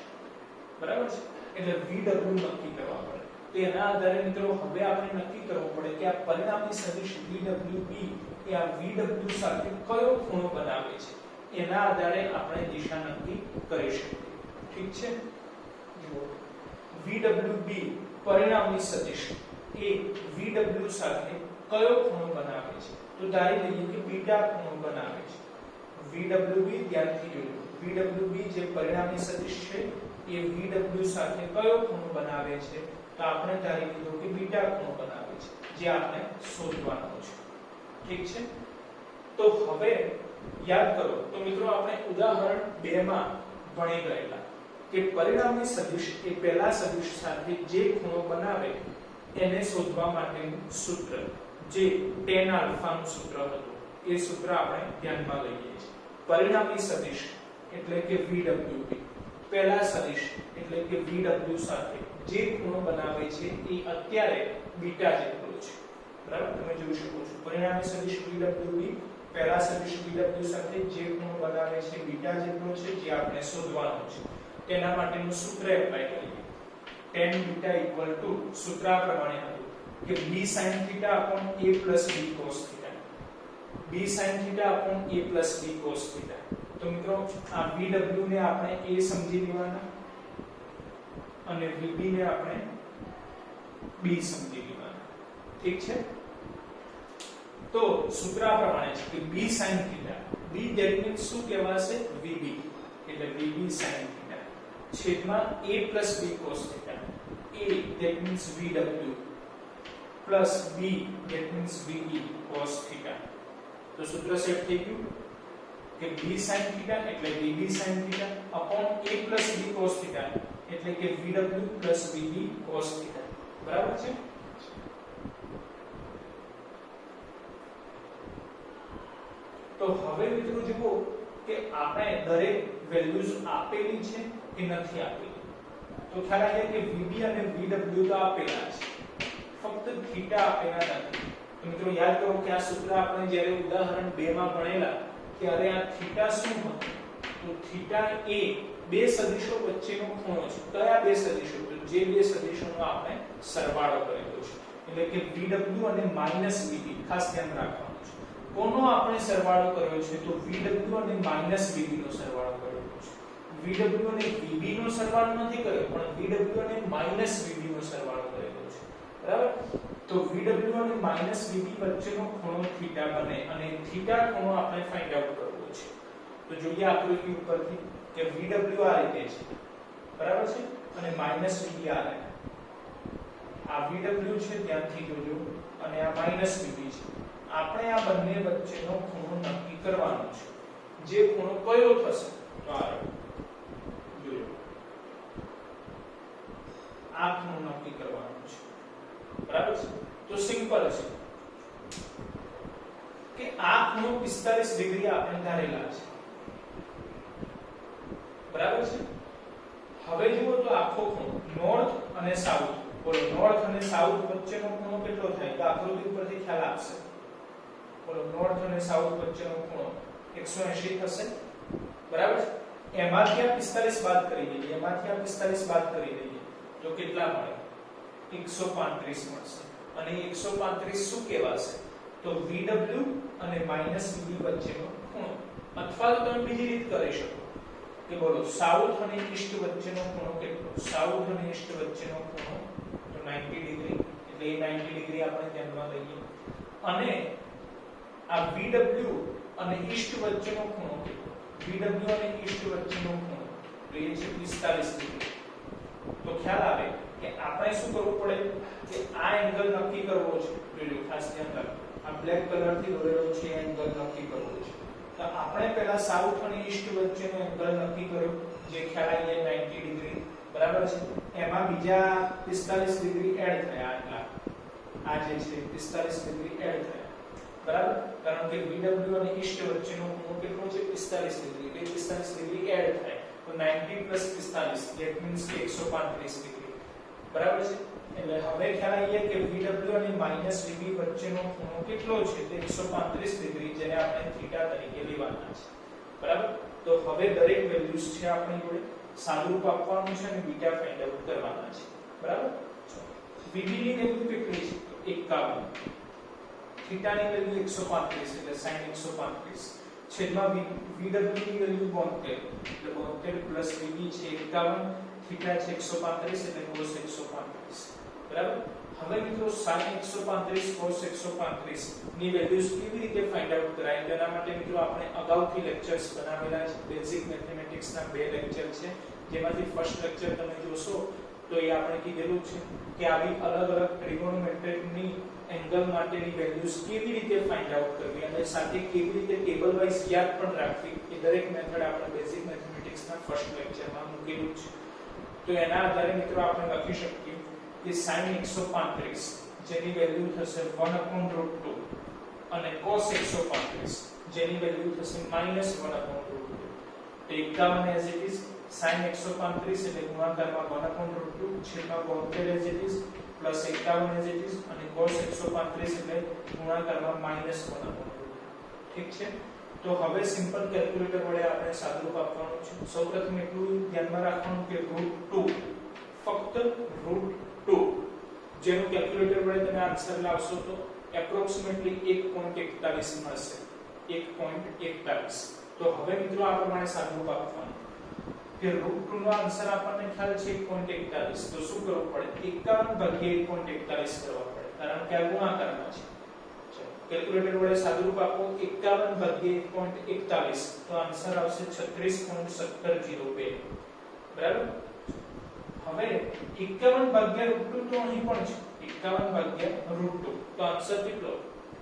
બરાબર છે. એટલે VW નક્કી કરવા પડે. તો એના આધારે મિત્રો હવે આપણે નક્કી કરવું પડે કે આ પરિણામી સદિશ VWB એ આ VW સાથે કયો ખૂણો બનાવે છે, એના આધારે આપણે દિશા નક્કી કરી શકીએ, ઠીક છે. જુઓ VWB પરિણામી સદિશ એ VW સાથે કયો ખૂણો બનાવે છે, તો ધારી લઈએ કે બીટા ખૂણો બનાવે છે. VWB ધ્યાનથી જોજો, VWB જે પરિણામી સદિશ છે એ VW સાથે કયો ખૂણો બનાવે છે, તો આપણે ધારી લીધું કે બીટા ખૂણો બનાવે છે, જે આપણે શોધવાનો છે, ઠીક છે. તો હવે યાદ કરો તો મિત્રો આપણે ઉદાહરણ 2 માં ભણી ગયેલા કે પરિણામી સદિશ એ પહેલા સદિશ સાથે જે ખૂણો બનાવે એને શોધવા માટેનું સૂત્ર, જે tan આલ્ફા નું સૂત્ર હતું, એ સૂત્ર આપણે ધ્યાનમાં લઈએ છીએ. પરિણામી સદિશ એટલે કે VWB, પહેલા સદિશ એટલે કે VW સાથે જે ખૂણો બનાવે છે એ અત્યારે બીટા જેટલો છે, બરાબર. તમે જોઈ શકો છો પરિણામી સદિશ VWB પહેલા સદિશ VW સાથે જે ખૂણો બનાવે છે બીટા જેટલો છે, જે આપણે શોધવાનું છે. તેના માટેનું સૂત્ર એપ્લાય કરીએ. tan બીટા સૂત્ર પ્રમાણે હતું કે b sin θ upon a plus b cos θ, b sin θ upon a plus b cos θ. તો મિત્રો આ VW ને આપણે a સમજી લેવાના અને VB ને આપણે b સમજી લેવાના, ઠીક છે. તો સૂત્ર પ્રમાણે છે કે b sin θ, b that means શું કહેવાશે VB, એટલે VB sin θ છેદમાં a plus b cos θ, a that means VW plus b that means VB cos θ. તો સૂત્ર સેટ થઈ ગયું કે b sin θ એટલે VB sin θ upon a plus b cos θ એટલે કે VW plus VB cos θ, બરાબર છે. તો હવે મિત્રો જુઓ કે આપણે દરેક વેલ્યુઝ આપેલી છે કે નથી આપેલી. તો ખ્યાલ આવે કે VB અને VW તો આપેલા છે, ફક્ત θ આપેલા નથી. તો મિત્રો યાદ કરો કે આ સૂત્ર આપણે જ્યારે ઉદાહરણ 2 માં ભણેલા ત્યારે આ θ શું હતું, તો θ એ બે સદિશો વચ્ચેનો ખૂણો છે. કયા બે સદિશો, તો જે બે સદિશોનો આપણે સરવાળો કરેલો છે, એટલે કે VW અને -VB. ખાસ ધ્યાન રાખવાનું છે કોનો આપણે સરવાળો કર્યો છે, તો VW અને -VB નો સરવાળો કર્યો છે. VW અને VB નો સરવાળો નથી કર્યો, પણ VW અને -VB નો સરવાળો કરેલો છે, બરાબર. તો VW અને -VB વચ્ચેનો ખૂણો θ બને અને θ ખૂણો આપણે ફાઇન્ડ આઉટ કરવો છે. તો જોઈએ આકૃતિ ઉપરથી કે VW આ રીતે છે, બરાબર છે, અને -VB આ રીતે. આ VW છે, ધ્યાનથી જોજો, અને આ -VB છે. આપણે આ બંને વચ્ચેનો ખૂણો નક્કી કરવાનો છે. જે ખૂણો કયો થશે, તો આ જોજો, આ ખૂણો નક્કી કરવાનો છે, બરાબર છે. તો સિમ્પલ છે કે આ ખૂણો 45 ડિગ્રી આપણે ધારેલા છે, બરાબર છે. હવે જુઓ તો આખો ખૂણો નોર્થ અને સાઉથ, બોલો નોર્થ અને સાઉથ વચ્ચેનો ખૂણો કેટલો થાય, તો આકૃતિ ઉપરથી ખ્યાલ આવશે. બોલો નોર્થ અને સાઉથ વચ્ચેનો ખૂણો 180 થશે બરાબર છે એમાંથી આ 45 બાદ કરી દઈએ એમાંથી આ 45 બાદ કરી દઈએ તો કેટલા મળે 135 મળશે અને 135 શું કહેવાશે તો VW અને -VB વચ્ચેનો ખૂણો અથવા તો તમે બીજી રીત કરી શકો કે બોલો સાઉથ અને ઈસ્ટ વચ્ચેનો ખૂણો કેટલો સાઉથ અને ઈસ્ટ વચ્ચેનો ખૂણો તો 90 ડિગ્રી એટલે એ 90 ડિગ્રી આપણે ધ્યાનમાં લઈએ અને આ VW અને ઈસ્ટ વચ્ચેનો ખૂણો કેટલો VW અને ઈસ્ટ વચ્ચેનો ખૂણો તો એ છે 45 ડિગ્રી તો ખ્યાલ આવે કે આપણે શું કરવું પડે કે આ એંગલ નક્કી કરવો છે જોજો ખાસ ધ્યાન રાખો આ બ્લેક કલર થી દોરેલો છે એંગલ નક્કી કરવો છે તો આપણે પહેલા સાઉથ અને ઈસ્ટ વચ્ચેનો એંગલ નક્કી કર્યો જે ખ્યાલ આવી 90 ડિગ્રી બરાબર છે એમાં બીજા 45 ડિગ્રી એડ થયા આટલા આ જે છે 45 ડિગ્રી એડ થયા બરાબર કારણ કે VW અને ઈસ્ટ વચ્ચેનો ખૂણો કેટલો છે 45 ડિગ્રી એટલે 45 ડિગ્રી એડ થાય તો 90 45 ધેટ મીન્સ કે 135 ડિગ્રી બરાબર છે એટલે હવે ખ્યાલ આવી કે VW અને -VB વચ્ચેનો ખૂણો કેટલો છે તે 135 ડિગ્રી જેને આપણે થીટા તરીકે લેવાના છે બરાબર તો હવે દરેક વેલ્યુઝ છે આપણી જોડે સાદુરૂપ આપવાનું છે અને બીટા ફાઇન્ડ આઉટ કરવાના છે બરાબર VB ની વેલ્યુ કેટલી છે તો 51 થીટા ની વેલ્યુ 135 એટલે sin 135 છેદમાં VW ની વેલ્યુ 72 એટલે 72 VB છે 51 થીટા છે 135 એટલે cos 135 બરાબર હવે મિત્રો sin 135 cos 135 ની વેલ્યુઝ કેવી રીતે ફાઇન્ડ આઉટ કરાય તેના માટે મિત્રો આપણે અગાઉથી લેક્ચર્સ બનાવેલા છે બેઝિક મેથેમેટિક્સ ના બે લેક્ચર છે જેમાંથી ફર્સ્ટ લેક્ચર તમે જોશો તો એ આપણે કીધેલું છે કે આવી અલગ અલગ ટ્રિગોનોમેટ્રિકની એંગલ માટેની વેલ્યુઝ કેવી રીતે ફાઇન્ડ આઉટ કરવી અને સાથે કેવી રીતે ટેબલ વાઇઝ યાદ પણ રાખવી એ દરેક મેથડ આપણે બેઝિક મેથેમેટિક્સ ના ફર્સ્ટ લેક્ચરમાં મૂકેલું છે તો એના આધારે મિત્રો આપણે લખી શકીએ કે sin 135 જેની વેલ્યુ થશે 1/√2 અને cos 135 જેની વેલ્યુ થશે -1/√2 તો 51 as it is sin 135 એટલે ગુણાકારમાં 1/√2 છેદમાં 72 as it is plus 51 as it is અને cos 135 એટલે ગુણાકારમાં -1/√2 ઠીક છે તો હવે સિમ્પલ કેલ્ક્યુલેટર વડે આપણે સાદુરૂપ આપવાનું છે સૌપ્રથમ એટલું ધ્યાનમાં રાખવાનું કે √2 ફક્ત √2 જેનું કેલ્ક્યુલેટર વડે તમે આન્સર લાવશો તો એપ્રોક્સિમેટલી 1.41 મળશે 1.41 તો હવે મિત્રો આ પ્રમાણે સાદુરૂપ આપવાનું કે √2 નો આન્સર આપણને ખ્યાલ છે 1.41 તો શું કરવું પડે 51 1.41 કરવા પડે કારણ કે આ ગુણાકારમાં છે કેલ્ક્યુલેટર વડે સાદુરૂપ આપો 51 1.41 તો આન્સર આવશે 36.1702 બરાબર હવે 51 √2 તો અહીં પણ છે 51 √2 તો આન્સર કેટલો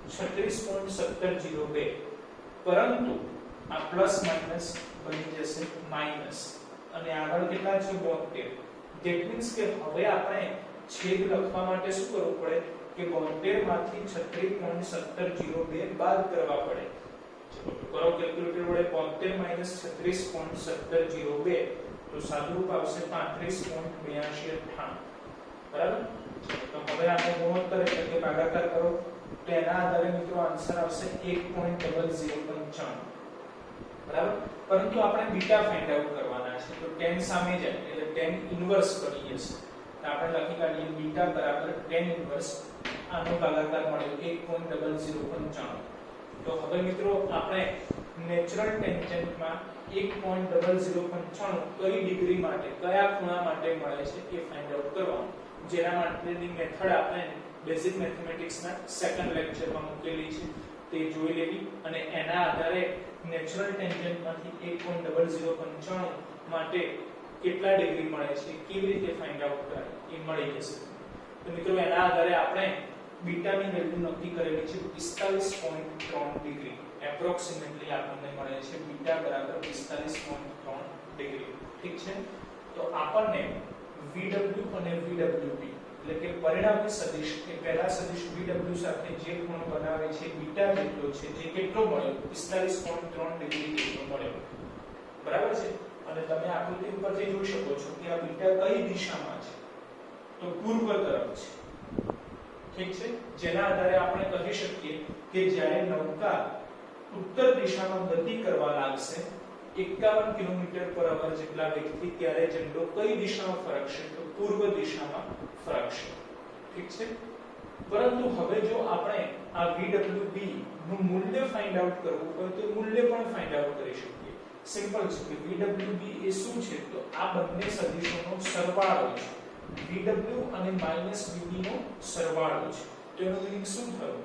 36.1702 પરંતુ આ પ્લસ માઈનસ બની જશે માઈનસ અને આગળ કેટલા છે 72 ધેટ મીન્સ કે હવે આપણે છેદ લખવા માટે શું કરવું પડે કે 72 માંથી 36.1702 બાદ કરવા પડે ચલો કરો કેલ્ક્યુલેટર વડે 72 - 36.1702 તો સાદુરૂપ આવશે 35.8298 બરાબર તો હવે આપણે ગુણોત્તર એટલે કે ભાગાકાર કરો તો એના આધારે મિત્રો આન્સર આવશે 1.0095 બરાબર પરંતુ આપણે બીટા ફાઇન્ડ આઉટ કરવાના છે તો tan સામે જાય એટલે tan ઇન્વર્સ બની જશે તો આપણે લખી કાઢીએ બીટા બરાબર tan ઇન્વર્સ આનો ભાગાકાર મળ્યો 1.0095 તો હવે મિત્રો આપણે નેચરલ ટેન્જન્ટમાં 1.0095 કઈ ડિગ્રી માટે કયા ખૂણા માટે મળે છે એ ફાઇન્ડ આઉટ કરવાનું જેના માટેની મેથડ આપણે બેઝિક મેથેમેટિક્સના સેકન્ડ લેક્ચરમાં મૂકેલી છે તે જોઈ લેવી અને એના આધારે નેચરલ ટેન્જન્ટમાંથી 1.0095 માટે કેટલા ડિગ્રી મળે છે કેવી રીતે ફાઇન્ડ આઉટ કરાય એ મળી જશે તો મિત્રો એના આધારે આપણે બીટાની વેલ્યુ નક્કી કરેલી છે 45.3 ડિગ્રી એપ્રોક્સિમેટલી આપણને મળે છે બીટા બરાબર 45.3 ડિગ્રી ઠીક છે તો આપણને VW અને VWP એટલે કે પરિણામી સદિશ કે પહેલા સદિશ VW સાથે જે ખૂણો બનાવે છે બીટા જેટલો છે જે કેટલો મળ્યો 45.3 ડિગ્રી જેટલો મળ્યો બરાબર છે અને તમે આકૃતિ ઉપરથી જોઈ શકો છો કે આ બીટા કઈ દિશામાં છે તો પૂર્વ તરફ છે ઠીક છે, જેના આધારે આપણે કહી શકીએ કે જ્યારે નૌકા ઉત્તર દિશામાં ગતિ કરવા લાગશે 51 કિલોમીટર/h જેટલા વેગથી, ત્યારે ઝંડો કઈ દિશામાં ફરકશે? તો પૂર્વ દિશામાં ફરકશે, ઠીક છે। પરંતુ હવે જો આપણે આ VWB નું મૂલ્ય ફાઇન્ડ આઉટ કરવું હોય તો મૂલ્ય પણ ફાઇન્ડ આઉટ કરી શકીએ। સિમ્પલ છે કે VWB એ શું છે? તો આ બંને સદિશોનો સરવાળો છે। VW અને -VB નો સરવાળો છે। તો એનો મીનિંગ શું થયું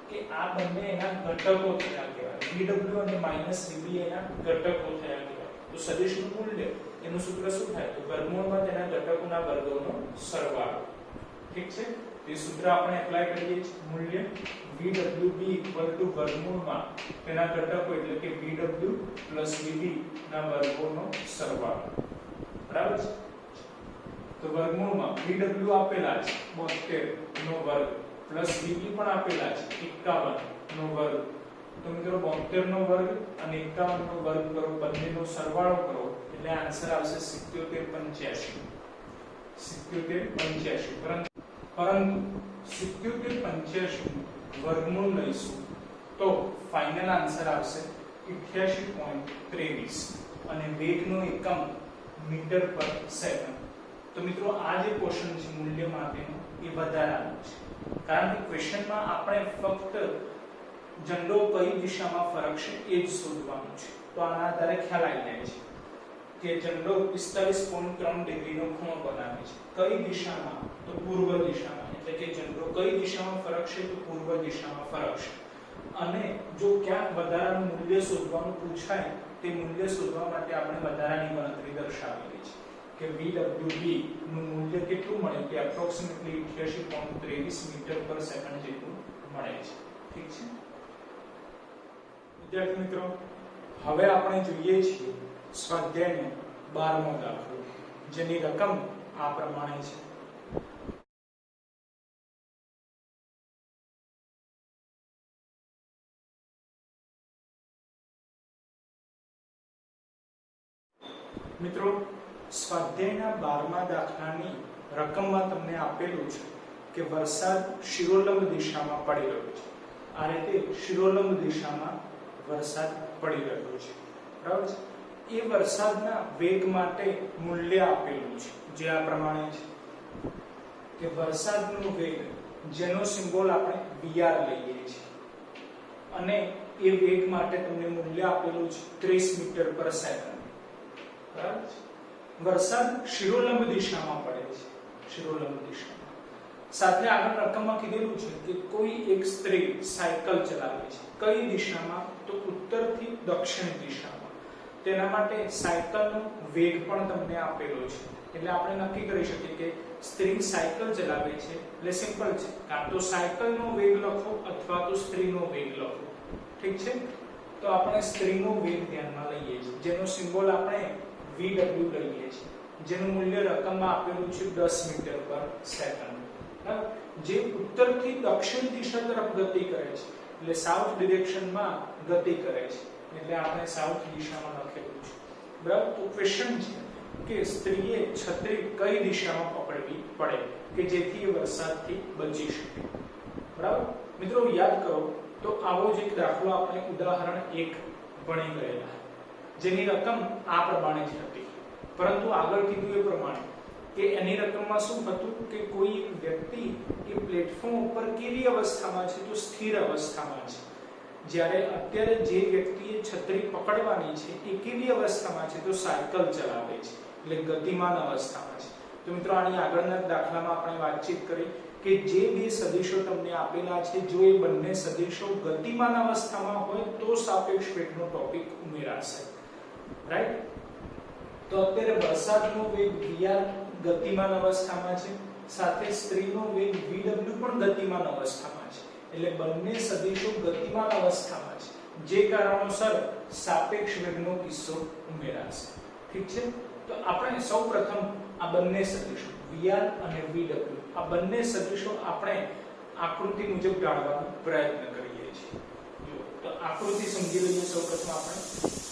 કે આ બંને એના ઘટકો થયા કહેવાય। VW અને -VB એના ઘટકો થયા કહેવાય। તો સદિશનું મૂલ્ય એનું સૂત્ર શું થાય? તો વર્ગમૂળમાં તેના ઘટકોના વર્ગોનો સરવાળો, ઠીક છે। તે સૂત્ર આપણે એપ્લાય કરીએ છીએ। મૂલ્ય VWB વર્ગમૂળમાં તેના ઘટકો એટલે કે VW + VB ના વર્ગોનો સરવાળો, બરાબર છે। તો વર્ગમૂળમાં VW આપેલા છે 72 નો વર્ગ પ્લસ VB પણ આપેલા છે 51 નો વર્ગ। તો મિત્રો 72 નો વર્ગ અને 51 નો વર્ગ કરો, બંનેનો સરવાળો કરો એટલે આન્સર આવશે 7785। 7785। પરંતુ 7785 વર્ગમૂળ લઈશું તો ફાઇનલ આન્સર આવશે 88.23 અને વેગનો એકમ મીટર/સેકન્ડ। તો મિત્રો આ જે ક્વેશ્ચન છે મૂલ્ય માટેનો એ વધારાનો છે, કારણ કે ક્વેશ્ચનમાં આપણે ફક્ત ઝંડો કઈ દિશામાં ફરકશે એ જ શોધવાનું છે। તો આના આધારે ખ્યાલ આવી જાય છે કે ઝંડો 45.3 ડિગ્રીનો ખૂણો બનાવે છે કઈ દિશામાં? તો પૂર્વ દિશામાં, એટલે કે ઝંડો કઈ દિશામાં ફરકશે? તો પૂર્વ દિશામાં ફરકશે। અને જો ક્યાંક વધારાનું મૂલ્ય શોધવાનું પૂછાય તે મૂલ્ય શોધવા માટે આપણે વધારાની ગણતરી દર્શાવેલી છે કે VWB નું મૂલ્ય કેટલું મળે કે એપ્રોક્સિમેટલી 88.23 મીટર/સેકન્ડ જેટલું મળે છે, ઠીક છે। વિદ્યાર્થી મિત્રો, હવે આપણે જોઈએ છીએ સ્વાધ્યાયનો 12મો દાખલો, જેની રકમ આ પ્રમાણે છે। મિત્રો, સ્વાધ્યાયના 12મા દાખલાની રકમમાં તમને આપેલું છે કે વરસાદ શિરોલંબ દિશામાં પડી રહ્યો છે। આ રીતે શિરોલંબ દિશામાં વરસાદ પડી રહ્યો છે, બરાબર છે। એ વરસાદના વેગ માટે મૂલ્ય આપેલું છે જે આ પ્રમાણે છે કે વરસાદનો વેગ જેનો સિમ્બોલ આપણે VR લઈએ છીએ અને એ વેગ માટે તમને મૂલ્ય આપેલું છે 30 મીટર/સેકન્ડ, બરાબર છે। વરસાદ શિરોલંબ દિશામાં પડે છે, શિરોલંબ દિશામાં। સાથે આગળ રકમમાં કીધેલું છે કે કોઈ એક સ્ત્રી સાયકલ ચલાવે છે કઈ દિશામાં? તો ઉત્તરથી દક્ષિણ દિશામાં। તેના માટે સાયકલનો વેગ પણ તમને આપેલો છે, એટલે આપણે નક્કી કરી શકીએ કે સ્ત્રી સાયકલ ચલાવે છે એટલે સિમ્પલ છે, કાં તો સાયકલનો વેગ લખો અથવા તો સ્ત્રીનો વેગ લખો, ઠીક છે। તો આપણે સ્ત્રીનો વેગ ધ્યાનમાં લઈએ છીએ જેનો સિમ્બોલ આપણે VW લઈએ છીએ, જેનું મૂલ્ય રકમમાં આપેલું છે 10 મીટર/સેકન્ડ, બરાબર। જે ઉત્તરથી દક્ષિણ દિશા તરફ ગતિ કરે છે એટલે સાઉથ ડિરેક્શનમાં ગતિ કરે છે એટલે આપણે સાઉથ દિશામાં લખેલું છે, બરાબર। તો ક્વેશ્ચન છે કે સ્ત્રીએ છત્રી કઈ દિશામાં પકડવી પડે કે જેથી એ વરસાદથી બચી શકે, બરાબર। મિત્રો યાદ કરો તો આવો જ એક દાખલો આપણે ઉદાહરણ 1 ભણી ગયેલા, જેની રકમ આ પ્રમાણે જ હતી, પરંતુ આગળ કીધું એ પ્રમાણે કે એની રકમમાં શું હતું કે કોઈ એક વ્યક્તિ એ પ્લેટફોર્મ ઉપર કેવી અવસ્થામાં છે? તો સ્થિર અવસ્થામાં છે। જ્યારે અત્યારે જે વ્યક્તિએ છત્રી પકડવાની છે એ કેવી અવસ્થામાં છે? તો સાયકલ ચલાવે છે એટલે ગતિમાન અવસ્થામાં છે। તો મિત્રો આની આગળના દાખલામાં આપણે વાતચીત કરી કે જે બે સદિશો તમને આપેલા છે જો એ બંને સદિશો ગતિમાન અવસ્થામાં હોય તો સાપેક્ષ વેગનો ટોપિક ઉમેરાશે, રાઈટ। તો અત્યારે વરસાદનો વેગ VR ગતિમાન અવસ્થામાં છે, સાથે સ્ત્રીનો વેગ VW પણ ગતિમાન અવસ્થામાં છે, એટલે બંને સદિશો ગતિમાન અવસ્થામાં છે, જે કારણોસર સાપેક્ષ વેગનો કિસ્સો ઉમેરાશે, ઠીક છે। તો આપણે સૌપ્રથમ આ બંને સદિશો VR અને VW આ બંને સદિશો આપણે આકૃતિ મુજબ ઢાળવાનો પ્રયત્ન કરીએ છીએ। જો તો આકૃતિ સમજી લઈએ સૌપ્રથમ આપણે।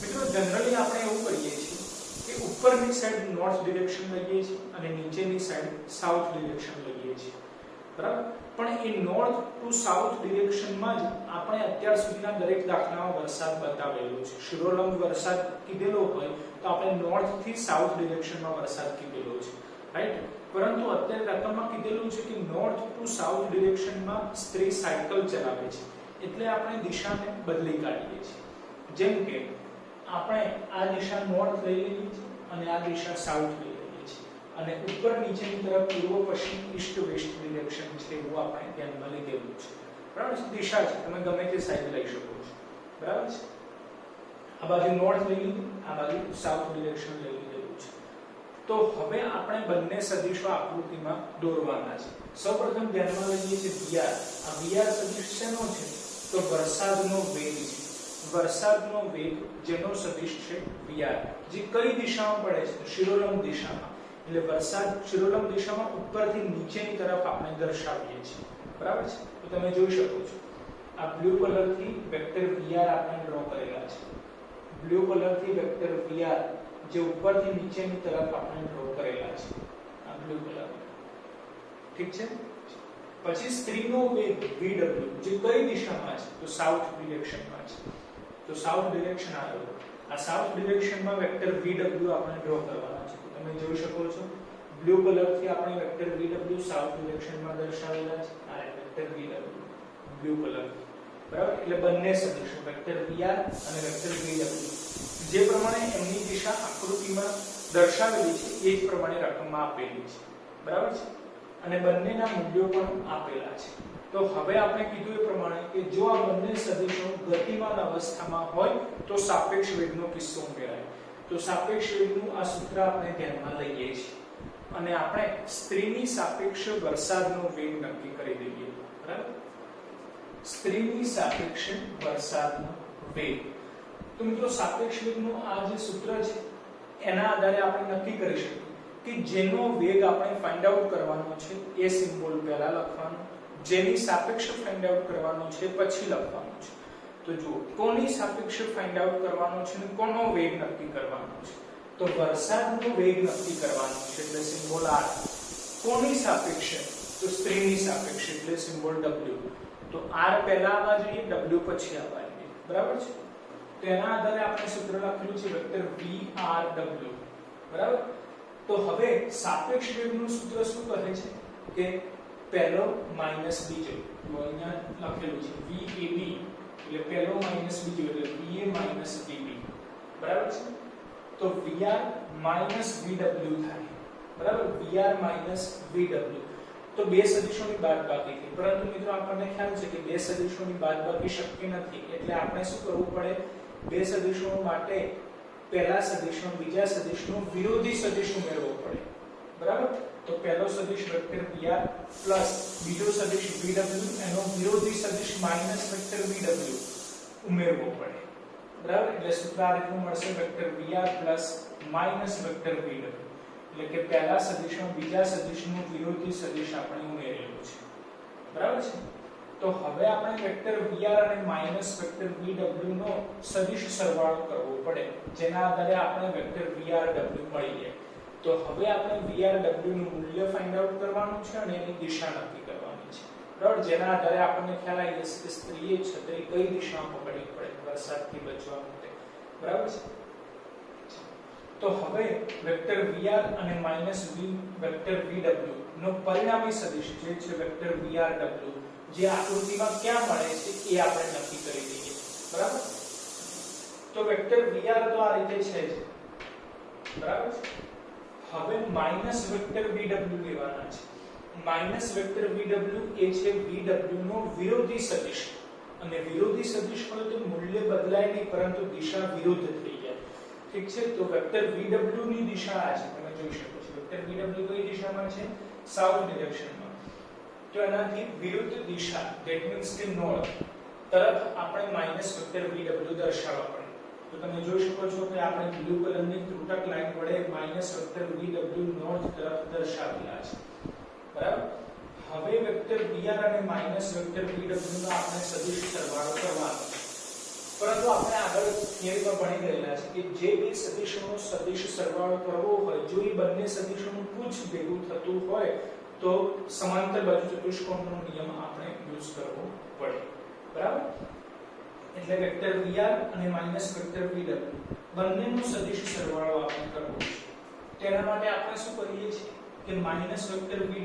મિત્રો જનરલી આપણે એવું કરીએ છીએ કે ઉપરની સાઈડ નોર્થ ડિરેક્શન લઈએ છીએ અને નીચેની સાઈડ સાઉથ ડિરેક્શન લઈએ છીએ। બરાબર, પણ એ નોર્થ ટુ સાઉથ ડિરેક્શનમાં જ આપણે અત્યાર સુધીના દરેક દાખલામાં વરસાદ બતાવેલો છે. શિરોલંબ વરસાદ કીધેલો હોય તો આપણે નોર્થ થી સાઉથ ડિરેક્શનમાં વરસાદ કીધેલો છે, રાઈટ. પરંતુ અત્યારે દાખલામાં કીધેલું છે કે નોર્થ ટુ સાઉથ ડિરેક્શનમાં સ્ત્રી સાયકલ ચલાવે છે, એટલે આપણે દિશાને બદલી કાઢીએ છીએ. જેમ કે આપણે આ દિશા નોર્થ લઈ લઈએ છીએ અને આ દિશા સાઉથ લઈ લઈએ છીએ, અને ઉપર નીચેની તરફ પૂર્વ પશ્ચિમ ઈસ્ટ વેસ્ટ ડિરેક્શન છે એવું આપણે ધ્યાનમાં લીધેલું છે. બરાબર છે. દિશા છે, તમે ગમે તે સાઈડ લઈ શકો છો. બરાબર છે. આ બાજુ નોર્થ લઈ લીધું, આ બાજુ સાઉથ ડિરેક્શન લઈ લીધેલું છે. તો હવે આપણે બંને સદિશો આકૃતિમાં દોરવાના છે. સૌપ્રથમ ધ્યાનમાં લઈએ છીએ VR. આ VR સદિશ શેનો છે? તો વરસાદનો વેગ છે. વરસાદનો વેગ જેનો સદિશ છે VR, જે કઈ દિશામાં પડે છે? તો શિરોલંબ દિશામાં. એટલે વરસાદ શિરોલંબ દિશામાં ઉપરથી નીચેની તરફ આપણે દર્શાવીએ છીએ. બરાબર છે. તો તમે જોઈ શકો છો આ બ્લુ કલરથી વેક્ટર VR આપણે ડ્રો કરેલા છે. બ્લુ કલરથી વેક્ટર VR જે ઉપરથી નીચેની તરફ આપણે ડ્રો કરેલા છે, આ બ્લુ કલર. ઠીક છે. પછી સ્ત્રીનો વેગ VW જે કઈ દિશામાં છે? તો સાઉથ ડિરેક્શનમાં છે. તો સાઉથ ડિરેક્શન આવ્યો. આ સાઉથ ડિરેક્શનમાં વેક્ટર VW આપણે ડ્રો કરવાના છે. તમે જોઈ શકો છો બ્લુ કલરથી આપણે વેક્ટર VW સાઉથ ડિરેક્શનમાં દર્શાવેલા છે. આ વેક્ટર VW બ્લુ કલર. બરાબર. એટલે બંને સદિશો વેક્ટર VR અને વેક્ટર VW જે પ્રમાણે એમની દિશા આકૃતિમાં દર્શાવેલી છે એ જ પ્રમાણે રકમમાં આપેલી છે. બરાબર છે. અને બંનેના મૂલ્યો પણ આપેલા છે. તો હવે આપણે કીધું એ પ્રમાણે કે જો આ બંને સદિશો ગતિમાન અવસ્થામાં હોય તો સાપેક્ષ વેગનો કિસ્સો ઉમેરાય. તો સાપેક્ષ વેગનું આ સૂત્ર આપણે ધ્યાનમાં લઈએ છીએ અને આપણે સ્ત્રીની સાપેક્ષ વરસાદનો વેગ નક્કી કરી દઈએ. બરાબર. સ્ત્રીની સાપેક્ષ વરસાદનો વેગ. તો મિત્રો સાપેક્ષ વેગનું આ જે સૂત્ર છે એના આધારે આપણે નક્કી કરી શકીએ કે જેનો વેગ આપણે ફાઇન્ડ આઉટ કરવાનો છે એ સિમ્બોલ પહેલા લખવાનો, જેની સાપેક્ષ ફાઇન્ડ આઉટ કરવાનો છે પછી લખવાનો છે. તો જુઓ કોની સાપેક્ષ ફાઇન્ડ આઉટ કરવાનો છે અને કોનો વેગ નક્કી કરવાનો છે? તો વરસાદનો વેગ નક્કી કરવાનો છે એટલે સિમ્બોલ R. કોની સાપેક્ષ? તો સ્ત્રીની સાપેક્ષ એટલે સિમ્બોલ W. તો R પહેલા આવવા જોઈએ, W પછી આવવા જોઈએ. બરાબર છે. તો એના આધારે આપણે સૂત્ર લખેલું છે વેક્ટર VRW. બરાબર. તો હવે સાપેક્ષ વેગનું સૂત્ર શું કહે છે કે પહેલો માઈનસ બીજો. તો અહીંયા લખેલું છે VAB એટલે પહેલો માઈનસ બીજો એટલે VA માઈનસ VB. બરાબર છે. તો VR માઈનસ VW થાય. બરાબર. VR minus VW. તો બે સદિશોની બાદબાકી થઈ, પરંતુ મિત્રો આપણને ખ્યાલ છે કે બે સદિશોની બાદબાકી શક્ય નથી. એટલે આપણે શું કરવું પડે? બે સદિશો માટે પહેલા સદિશનો બીજા સદિશનો વિરોધી સદિશ ઉમેરવો પડે. બરાબર. તો પહેલો સદિશ વેક્ટર VR પ્લસ બીજો સદિશ VW એનો વિરોધી સદિશ માઈનસ વેક્ટર VW ઉમેરવો પડે. બરાબર. એટલે સૂત્ર આ રીતનું મળશે vector VR plus minus vector VW. એટલે કે પહેલા સદિશનો બીજા સદિશનું વિરોધી સદિશ આપણે ઉમેરેલું છે. બરાબર છે. તો હવે આપણે વેક્ટર VR અને માઈનસ વેક્ટર VW નો સદિશ સરવાળો કરવો પડે, જેના આધારે આપણે વેક્ટર VRW મળી જાય. તો હવે આપણે VRW નું મૂલ્ય ફાઇન્ડ આઉટ કરવાનું છે અને એની દિશા નક્કી કરવાની છે. બરાબર. જેના આધારે આપણને ખ્યાલ આવી જશે કે સ્ત્રીએ છત્રી કઈ દિશામાં પકડવી પડે વરસાદથી બચવા માટે. બરાબર છે. તો હવે વેક્ટર VR અને માઈનસ વેક્ટર VW નો પરિણામી સદિશ જે છે વેક્ટર VRW જે આકૃતિમાં ક્યાં મળે છે એ આપણે નક્કી કરી દઈએ. બરાબર. તો વેક્ટર VR તો આ રીતે છે જ. બરાબર. હવે માઈનસ વેક્ટર VW લેવાના છે. માઈનસ વેક્ટર VW એ છે VW નો વિરોધી સદિશ, અને વિરોધી સદિશ હોય તો મૂલ્ય બદલાય નહીં પરંતુ દિશા વિરુદ્ધ થઈ જાય. ઠીક છે. તો વેક્ટર VW ની દિશા આ છે, તમે જોઈ શકો છો. વેક્ટર VW કઈ દિશામાં છે? સાઉથ ડિરેક્શનમાં. તો એનાથી વિરુદ્ધ દિશા ધેટ મીન્સ કે નોર્થ તરફ આપણે માઈનસ વેક્ટર VW દર્શાવવા પડે. તો તમે જોઈ શકો છો કે આપણે બ્લુ કલરની ત્રુટક લાઈન વડે માઈનસ વેક્ટર VW નોર્થ તરફ દર્શાવેલા છે. બરાબર. હવે વેક્ટર VR અને માઈનસ વેક્ટર VW નો આપણે સદિશ સરવાળો કરવાનો છે. પરંતુ આપણે આગળ થિયરીમાં ભણી ગયેલા છે કે જે બે સદિશોનો સદિશ સરવાળો કરવો હોય, જો એ બંને સદિશોનું કુછ ભેગું થતું હોય તો સમાંતર બાજુ ચતુષ્કોણનો નિયમ આપણે યુઝ કરવો પડે, બરાબર? એટલે વેક્ટર vr અને માઈનસ વેક્ટર vw બંનેનો સદિશ સરવાળો આપણે કરવો છે. તેના માટે આપણે શું કરીએ છીએ કે માઈનસ વેક્ટર vw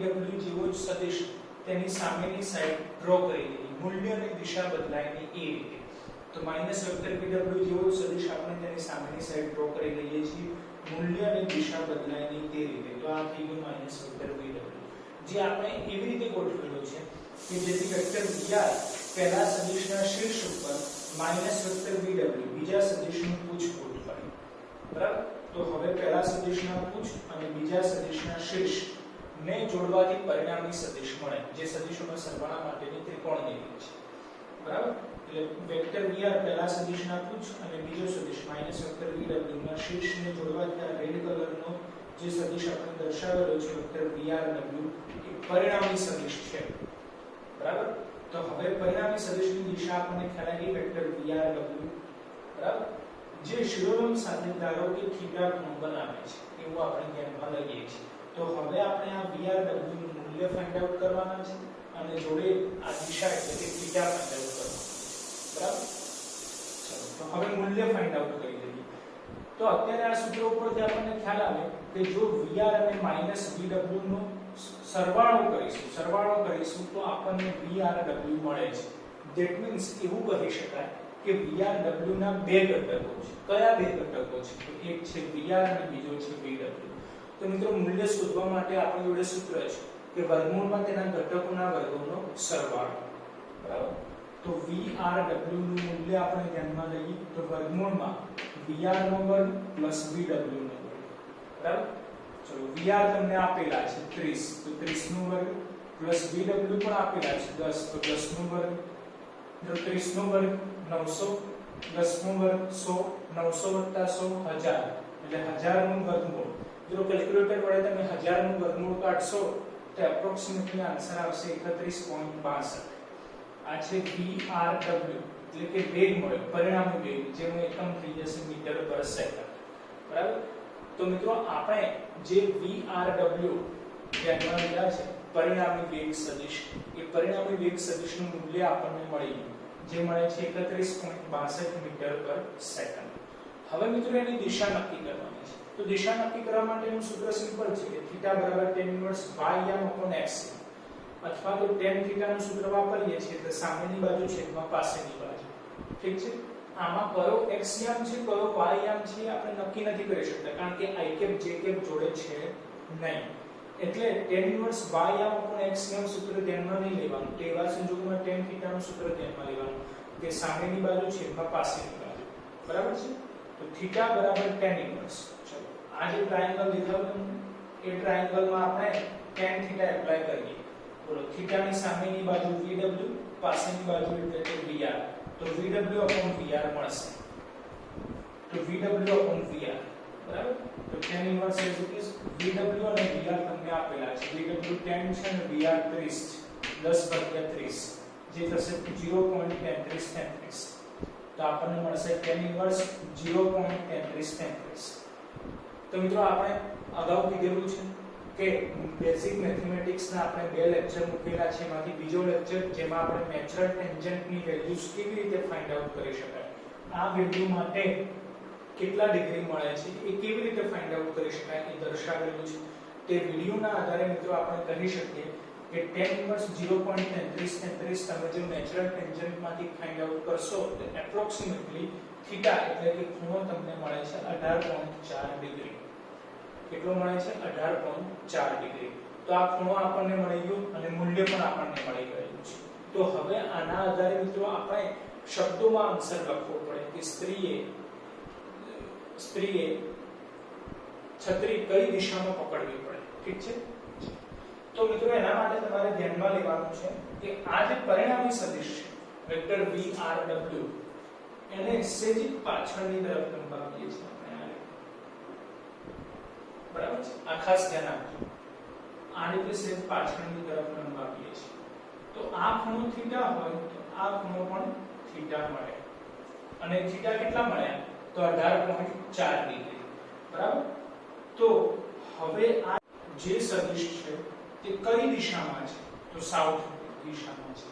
જેવો જ સદિશ તેની સામેની સાઈડ ડ્રો કરી લઈએ, મૂલ્ય અને દિશા બદલાય નહીં એ રીતે. તો માઈનસ વેક્ટર vw જેવો સદિશ આપણે તેની સામેની સાઈડ ડ્રો કરી લઈએ છીએ, મૂલ્ય અને દિશા બદલાય નહીં તે રીતે. તો આ થઈ ગયું માઈનસ વેક્ટર vw, જે આપણે એવી રીતે ગોઠવેલો છે કે જેથી વેક્ટર vr પહેલા સદિશના શીર્ષ ઉપર માઈનસ વેક્ટર vw બીજા સદિશનું પૂછ પૂરું કરે, બરાબર? તો હવે પહેલા સદિશના પૂછ અને બીજા સદિશના શીર્ષ ને જોડવાથી પરિણામી સદિશ મળે, જે સદિશોના સરવાળા માટેની ત્રિકોણની રીત છે, બરાબર? એટલે વેક્ટર vr પહેલા સદિશના પૂછ અને બીજો સદિશ માઈનસ વેક્ટર vw ના શીર્ષને જોડવાથી આ રેડ કલરનો જે સદિશ આપણે દર્શાવેલો છે વેક્ટર vrw એ પરિણામી સદિશ છે, બરાબર? તો હવે પરિણામી સદિશની દિશા આપણને ખ્યાલ આવી વેક્ટર vrw, બરાબર? જે શિરોલંબ સાથે ધારો કે થીટા ખૂણો બનાવે છે એવું આપણે ધ્યાનમાં લઈએ છીએ. તો હવે આપણે આ vrw નું મૂલ્ય ફાઇન્ડ આઉટ કરવાના છે અને જોડે આ દિશા એટલે કે થીટા ફાઇન્ડ આઉટ કરવાનું, બરાબર? ચલો, તો હવે મૂલ્ય ફાઇન્ડ આઉટ કરી લઈએ. તો અત્યારે આ સૂત્ર ઉપરથી આપણને ખ્યાલ આવે કે જો vr અને માઈનસ vw નો સરવાળો કરીશું તો આપણને vrw મળે છે. ધેટ મીન્સ એવું કહી શકાય કે vrw ના બે ઘટકો છે. કયા બે ઘટકો છે? તો એક છે vr અને બીજો છે vw. તો મિત્રો મૂલ્ય શોધવા માટે આપણી જોડે સૂત્ર છે કે વર્ગમૂળમાં તેના ઘટકોના વર્ગોનો સરવાળો, બરાબર? તો vrw નું મૂલ્ય આપણે ધ્યાનમાં લઈએ તો વર્ગમૂળમાં vr નો વર્ગ પ્લસ vw નો વર્ગ, બરાબર? ચલો, vr તમને આપેલા છે 30, તો 30 નો વર્ગ પ્લસ vw પણ આપેલા છે 10, તો 10 નો વર્ગ. તો 30 નો વર્ગ 900, 10 નો વર્ગ 100, 900 + 100 1000, એટલે 1000 નું વર્ગમૂળ. જો કેલ્ક્યુલેટર વડે તમે 1000 નું વર્ગમૂળ કાઢશો તો એપ્રોક્સિમેટલી આન્સર આવશે 31.62. આ છે vrw એટલે કે વેગ મળ્યો, પરિણામી વેગ, જેનો એકમ થઈ જશે મીટર/સેકન્ડ, બરાબર? તો મિત્રો આપણે જે vrw ધ્યાનમાં લીધા છે પરિણામી વેગ સદિશ, એ પરિણામી વેગ સદિશનું મૂલ્ય આપણને મળી ગયું, જે મળે છે 31.62 મીટર/સેકન્ડ. હવે મિત્રો એની દિશા નક્કી કરવાની છે. તો દિશા નક્કી કરવા માટેનું સૂત્ર સિમ્પલ છે કે θ = tan ઇન્વર્સ y/x, અથવા તો tan θ નું સૂત્ર વાપરીએ છીએ તો સામેની બાજુ છેદમાં પાસેની બાજુ. ઠીક છે? આમાં કયો x યામ છે કયો y યામ છે આપણે નક્કી નથી કરી શકતા, કારણ કે i કેપ j કેપ જોડે છે નહીં. એટલે tan ઇન્વર્સ y/x નું સૂત્ર ધ્યાનમાં નહીં લેવાનું. તેવા સંજોગોમાં tan θ નું સૂત્ર ધ્યાનમાં લેવાનું કે સામેની બાજુ છેદમાં પાસેની બાજુ, બરાબર છે? તો θ = tan ઇન્વર્સ. ચલો, આ જે ટ્રાયેંગલ દેખાયું એ ટ્રાયેંગલમાં આપણે tan θ એપ્લાય કરીએ. બોલો, θ ની સામેની બાજુ vw, પાસેની બાજુ એટલે કે vr. તો vw/vr મળશે. તો vw/vr, બરાબર? તો tan inverse as it is vw અને vr તમને આપેલા છે. vw 10 છે અને vr 30 છે. 10/30 જે થશે 0.3333. તો આપણને મળશે tan ઇન્વર્સ 0.3333. તો મિત્રો આપણે અગાઉ કીધેલું છે કે બેઝિક મેથેમેટિક્સના આપણે બે લેક્ચર મૂકેલા છે, એમાંથી બીજો લેક્ચર જેમાં આપણે નેચરલ ટેન્જન્ટની વેલ્યુઝ કેવી રીતે ફાઇન્ડ આઉટ કરી શકાય, આ વેલ્યુ માટે કેટલા ડિગ્રી મળે છે એ કેવી રીતે ફાઇન્ડ આઉટ કરી શકાય એ દર્શાવેલું છે. તે વિડિયોના આધારે મિત્રો આપણે કહી શકીએ કે tan ઇન્વર્સ 0.3333 તમે જો નેચરલ ટેન્જન્ટમાંથી ફાઇન્ડ આઉટ કરશો તો એપ્રોક્સિમેટલી θ એટલે કે ખૂણો તમને મળે છે 18.4 ડિગ્રી. કેટલો મળે છે? 18.4 ડિગ્રી. તો આ ખૂણો આપણને મળી ગયો અને મૂલ્ય પણ આપણને મળી ગયું છે. તો હવે આના આધારે મિત્રો આપણે શબ્દોમાં આન્સર લખવો પડે કે સ્ત્રીએ છત્રી કઈ દિશામાં પકડવી પડે. ઠીક છે? તો મિત્રો એના માટે તમારે ધ્યાનમાં લેવાનું છે કે આ જે પરિણામી સદિશ છે વેક્ટર vrw એને સેજિક પાછળની તરફ લંબાવીએ છીએ આપણે, બરાબર છે? આ ખાસ ધ્યાન આપજો. આ રીતે સેજ પાછળની તરફ લંબાવીએ છીએ. તો આ ખૂણો θ હોય તો આ ખૂણો પણ θ મળે. અને θ કેટલા મળ્યા? તો 18.4 ડિગ્રી, બરાબર? તો હવે આ જે સદિશ છે તે એ કઈ દિશામાં છે તો સાઉથ દિશામાં છે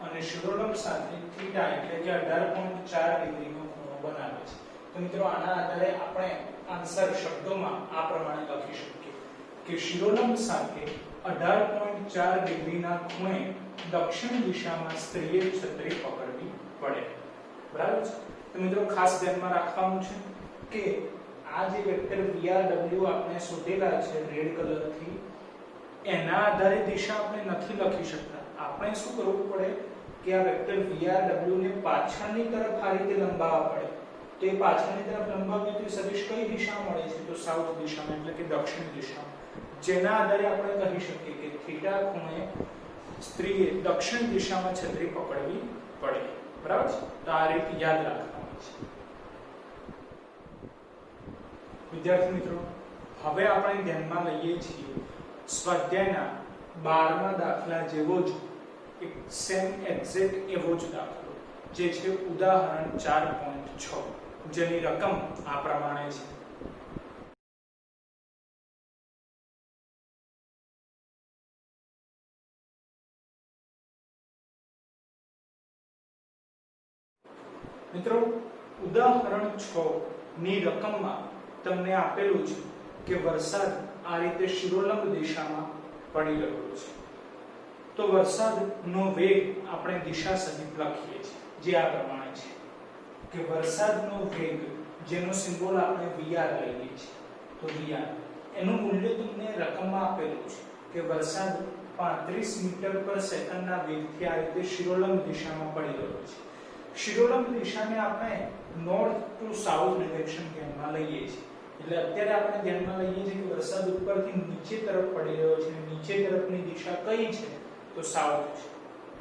અને શિરોલંબ સાથે થીટા એટલે કે 18.4 ડિગ્રીનો ખૂણો બનાવે છે તો મિત્રો આના આધારે આપણે આન્સર શબ્દોમાં આ પ્રમાણે લખી શકીએ કે શિરોલંબ સાથે 18.4 ડિગ્રીના ખૂણે દક્ષિણ દિશામાં સ્ત્રીએ છત્રી પકડવી પડે બરાબર છે તો મિત્રો ખાસ ધ્યાનમાં રાખવાનું છે કે આ જે વેક્ટર VRW આપણે શોધેલા છે રેડ કલરથી એના આધારે દિશા આપણે નથી લખી શકતા આપણે શું કરવું પડે કે આ વેક્ટર VRW ને પાછળની તરફ આ રીતે લંબાવવા પડે તો એ પાછળની તરફ લંબાવીએ તો સદિશ કઈ દિશામાં મળે છે તો સાઉથ દિશામાં એટલે કે દક્ષિણ દિશામાં જેના આધારે આપણે કહી શકીએ કે થીટા ખૂણે સ્ત્રીએ દક્ષિણ દિશામાં છત્રી પકડવી પડે બરાબર છે તો આ રીતે યાદ રાખવાનું છે વિદ્યાર્થી મિત્રો હવે આપણે ધ્યાનમાં લઈએ છીએ સ્વાધ્યાયના 12મા દાખલા જેવો જ એક સેમ એક્ઝેક્ટ એવો જ દાખલો જે છે ઉદાહરણ 4.6 જેની રકમ આ પ્રમાણે છે મિત્રો ઉદાહરણ 6 ની રકમમાં તમને આપેલું છે કે વરસાદ આ રીતે શિરોલંબ દિશામાં પડી રહ્યો છે તો વરસાદનો વેગ આપણે દિશા સહિત લખીએ છીએ જે આ પ્રમાણે છે કે વરસાદનો વેગ જેનો સિમ્બોલ આપણે VR લઈએ છીએ તો VR એનું મૂલ્ય તમને રકમમાં આપેલું છે કે વરસાદ 35 મીટર પર સેકન્ડના વેગથી આ રીતે શિરોલંબ દિશામાં પડી રહ્યો છે શિરોલંબ દિશાને આપણે નોર્થ ટુ સાઉથ ડિરેક્શન ધ્યાનમાં લઈએ છીએ એટલે અત્યારે આપણે ધ્યાનમાં લઈએ છીએ કે વરસાદ ઉપરથી નીચે તરફ પડી રહ્યો છે નીચે તરફની દિશા કઈ છે તો સાઉથ છે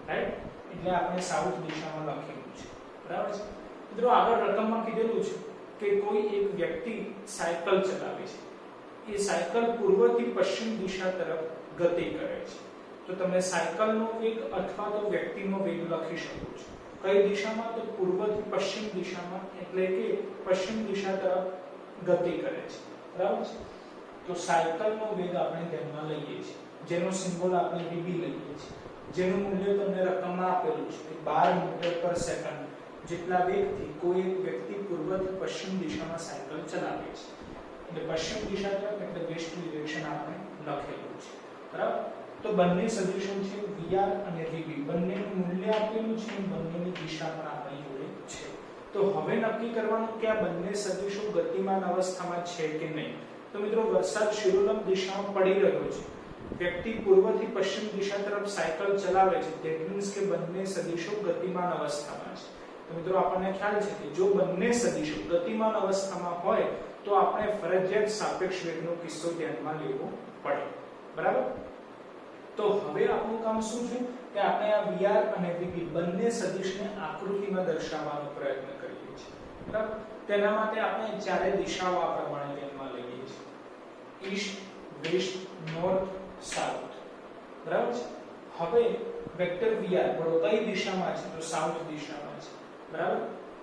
રાઈટ એટલે આપણે સાઉથ દિશામાં લખેલું છે બરાબર છે મિત્રો આગળ રકમમાં કીધેલું છે કે કોઈ એક વ્યક્તિ સાયકલ ચલાવે છે એ સાયકલ પૂર્વથી પશ્ચિમ દિશા તરફ ગતિ કરે છે તો તમે સાયકલનો વેગ અથવા તો વ્યક્તિનો વેગ લખી શકો છો કઈ દિશામાં તો પૂર્વથી પશ્ચિમ દિશામાં એટલે કે પશ્ચિમ દિશા તરફ ગતિ કરે છે બરાબર છે તો સાયકલનો વેગ આપણે ધ્યાનમાં લઈએ છીએ જેનો સિમ્બોલ આપણે VB લઈએ છીએ જેનું મૂલ્ય તમને રકમમાં આપેલું છે 12 મીટર પર સેકન્ડ જેટલા વેગથી કોઈ એક વ્યક્તિ પૂર્વથી પશ્ચિમ દિશામાં સાયકલ ચલાવે છે એટલે પશ્ચિમ દિશા તરફ એટલે વેસ્ટ ડિરેક્શન આપણે લખેલું છે બરાબર તો બંને સદિશો છે VR અને VB બંનેનું મૂલ્ય આપેલું છે અને બંનેની દિશા પણ આપણી જોડે છે તો હવે નક્કી કરવાનું કે આ બંને સદિશો ગતિમાન અવસ્થામાં છે કે નહીં તો મિત્રો વરસાદ શિરોલંબ દિશામાં પડી રહ્યો છે વ્યક્તિ પૂર્વથી પશ્ચિમ દિશા તરફ સાયકલ ચલાવે છે ધેટ મીન્સ કે બંને સદિશો ગતિમાન અવસ્થામાં છે તો મિત્રો આપણને ખ્યાલ છે કે જો બંને સદિશો ગતિમાન અવસ્થામાં હોય તો આપણે ફરજિયાત સાપેક્ષ વેગનો કિસ્સો ધ્યાનમાં લેવો પડે બરાબર તો હવે આપણું કામ શું છે કે આપણે આ VR અને VB બંને સદિશને આકૃતિમાં દર્શાવવાનો પ્રયત્ન કરીએ છીએ બરાબર તેના માટે આપણે ચારે દિશાઓ આ પ્રમાણે ધ્યાનમાં લઈએ છીએ ઈસ્ટ વેસ્ટ નોર્થ સાઉથ બરાબર છે હવે વેક્ટર VR બોલો કઈ દિશામાં છે તો સાઉથ દિશામાં છે બરાબર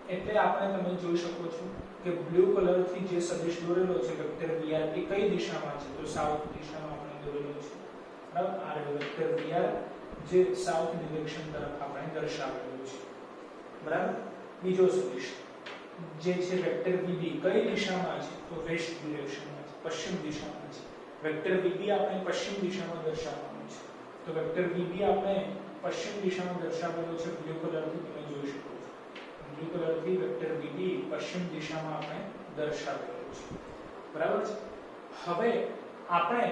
એટલે આપણે તમે જોઈ શકો છો કે બ્લુ કલરથી જે સદિશ દોરેલો છે વેક્ટર VR એ કઈ દિશામાં છે તો સાઉથ દિશામાં આપણે દોરેલો છે બરાબર આ વેક્ટર VR જે સાઉથ ડિરેક્શન તરફ આપણે દર્શાવેલું છે બરાબર બીજો સદિશ જે છે વેક્ટર VB કઈ દિશામાં છે તો વેસ્ટ ડિરેક્શનમાં છે પશ્ચિમ દિશામાં છે વેક્ટર VB આપણે પશ્ચિમ દિશામાં દર્શાવવાનું છે તો વેક્ટર VB આપણે પશ્ચિમ દિશામાં દર્શાવેલો છે બ્લુ કલરથી તમે જોઈ શકો છો બ્લુ કલરથી વેક્ટર VB પશ્ચિમ દિશામાં આપણે દર્શાવેલો છે બરાબર છે હવે આપણે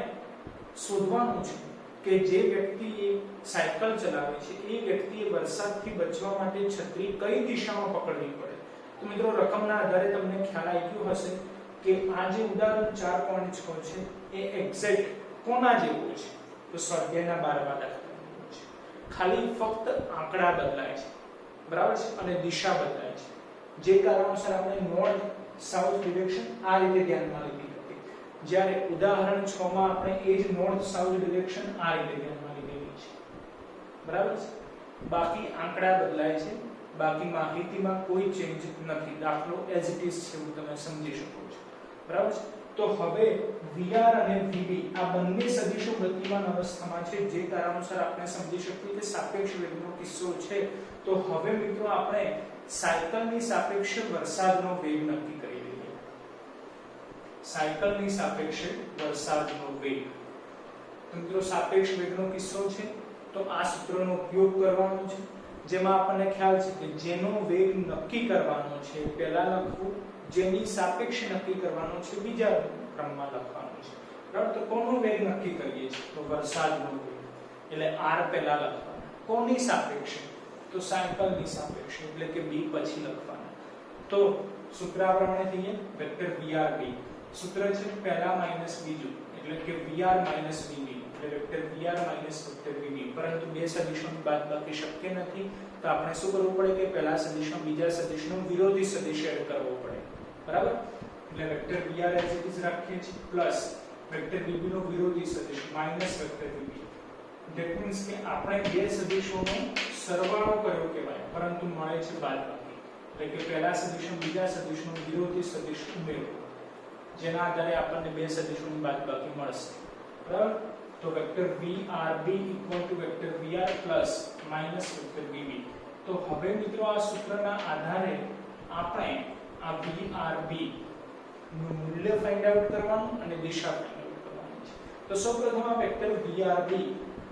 શોધવાનું છે કે જે વ્યક્તિ સાયકલ ચલાવે છે એ વ્યક્તિએ વરસાદથી બચવા માટે છત્રી કઈ દિશામાં પકડવી પડે તો મિત્રો રકમના આધારે તમને ખ્યાલ આવી ગયો હશે કે આ જે ઉદાહરણ 4.6 છે એ એક્ઝેક્ટ કોના જેવું છે તો સ્વાધ્યાયના 12મા દાખલા છે ખાલી ફક્ત આંકડા બદલાય છે બરાબર છે અને દિશા બદલાય છે જે કારણોસર આપણે નોર્થ સાઉથ ડિરેક્શન આ રીતે ધ્યાનમાં લીધી હતી જ્યારે ઉદાહરણ 6 માં આપણે એ જ નોર્થ સાઉથ ડિરેક્શન આ રીતે ધ્યાનમાં લીધેલી છે બરાબર છે બાકી આંકડા બદલાય છે બાકી માહિતીમાં કોઈ ચેન્જ નથી દાખલો એઝ ઇટ ઇઝ છે એવું તમે સમજી શકો છો બરાબર છે તો હવે VR અને VB આ બંને સદિશો ગતિમાન અવસ્થામાં છે, જે કારણોસર આપણે સમજી શકીએ કે સાપેક્ષ વેગનો કિસ્સો છે. તો હવે મિત્રો આપણે સાયકલની સાપેક્ષે વરસાદનો વેગ નક્કી કરી લઈએ. સાયકલની સાપેક્ષે વરસાદનો વેગ. તો મિત્રો સાપેક્ષ વેગનો કિસ્સો છે તો આ સૂત્રનો ઉપયોગ કરવાનો છે, જેમાં આપણને ખ્યાલ છે કે જેનો વેગ નક્કી કરવાનો છે પહેલા લખવું, જેની સાપેક્ષે નક્કી કરવાનો છે બીજા ક્રમમાં લખવાનું છે. બરાબર? તો કોનો વેગ નક્કી કરીએ છીએ? તો વરસાદનો વેગ, એટલે r પહેલા લખવાના. કોની સાપેક્ષે? તો સાયકલની સાપેક્ષે, એટલે કે b પછી લખવાના. તો સૂત્ર આ પ્રમાણે થઈએ, વેક્ટર vrb. સૂત્ર છે પહેલા માઈનસ બીજું, એટલે કે vr માઈનસ vb, એટલે vector vr minus vector vb. પરંતુ બે સદિશોની બાદબાકી શક્ય નથી, તો આપણે શું કરવું પડે કે પહેલા સદિશનો બીજા સદિશનો વિરોધી સદિશ એડ કરવો પડે. બરાબર? એટલે vector vr as it is રાખીએ છીએ પ્લસ વેક્ટર vb નો વિરોધી સદિશ minus vector vb. That means કે આપણે બે સદિશોનો સરવાળો કર્યો કહેવાય, પરંતુ મળે છે બાદબાકી. એટલે કે પહેલા સદિશનો બીજા સદિશનો વિરોધી સદિશ ઉમેરવો, જેના આધારે આપણને બે સદિશોની બાદબાકી મળશે. બરાબર? તો vector vrb equal to vector vr plus minus vector vb. તો હવે મિત્રો આ સૂત્રના આધારે આપણે આ vrb નું મૂલ્ય ફાઇન્ડ આઉટ કરવાનું અને દિશા ફાઇન્ડ આઉટ કરવાની છે. તો સૌપ્રથમ આ વેક્ટર vrb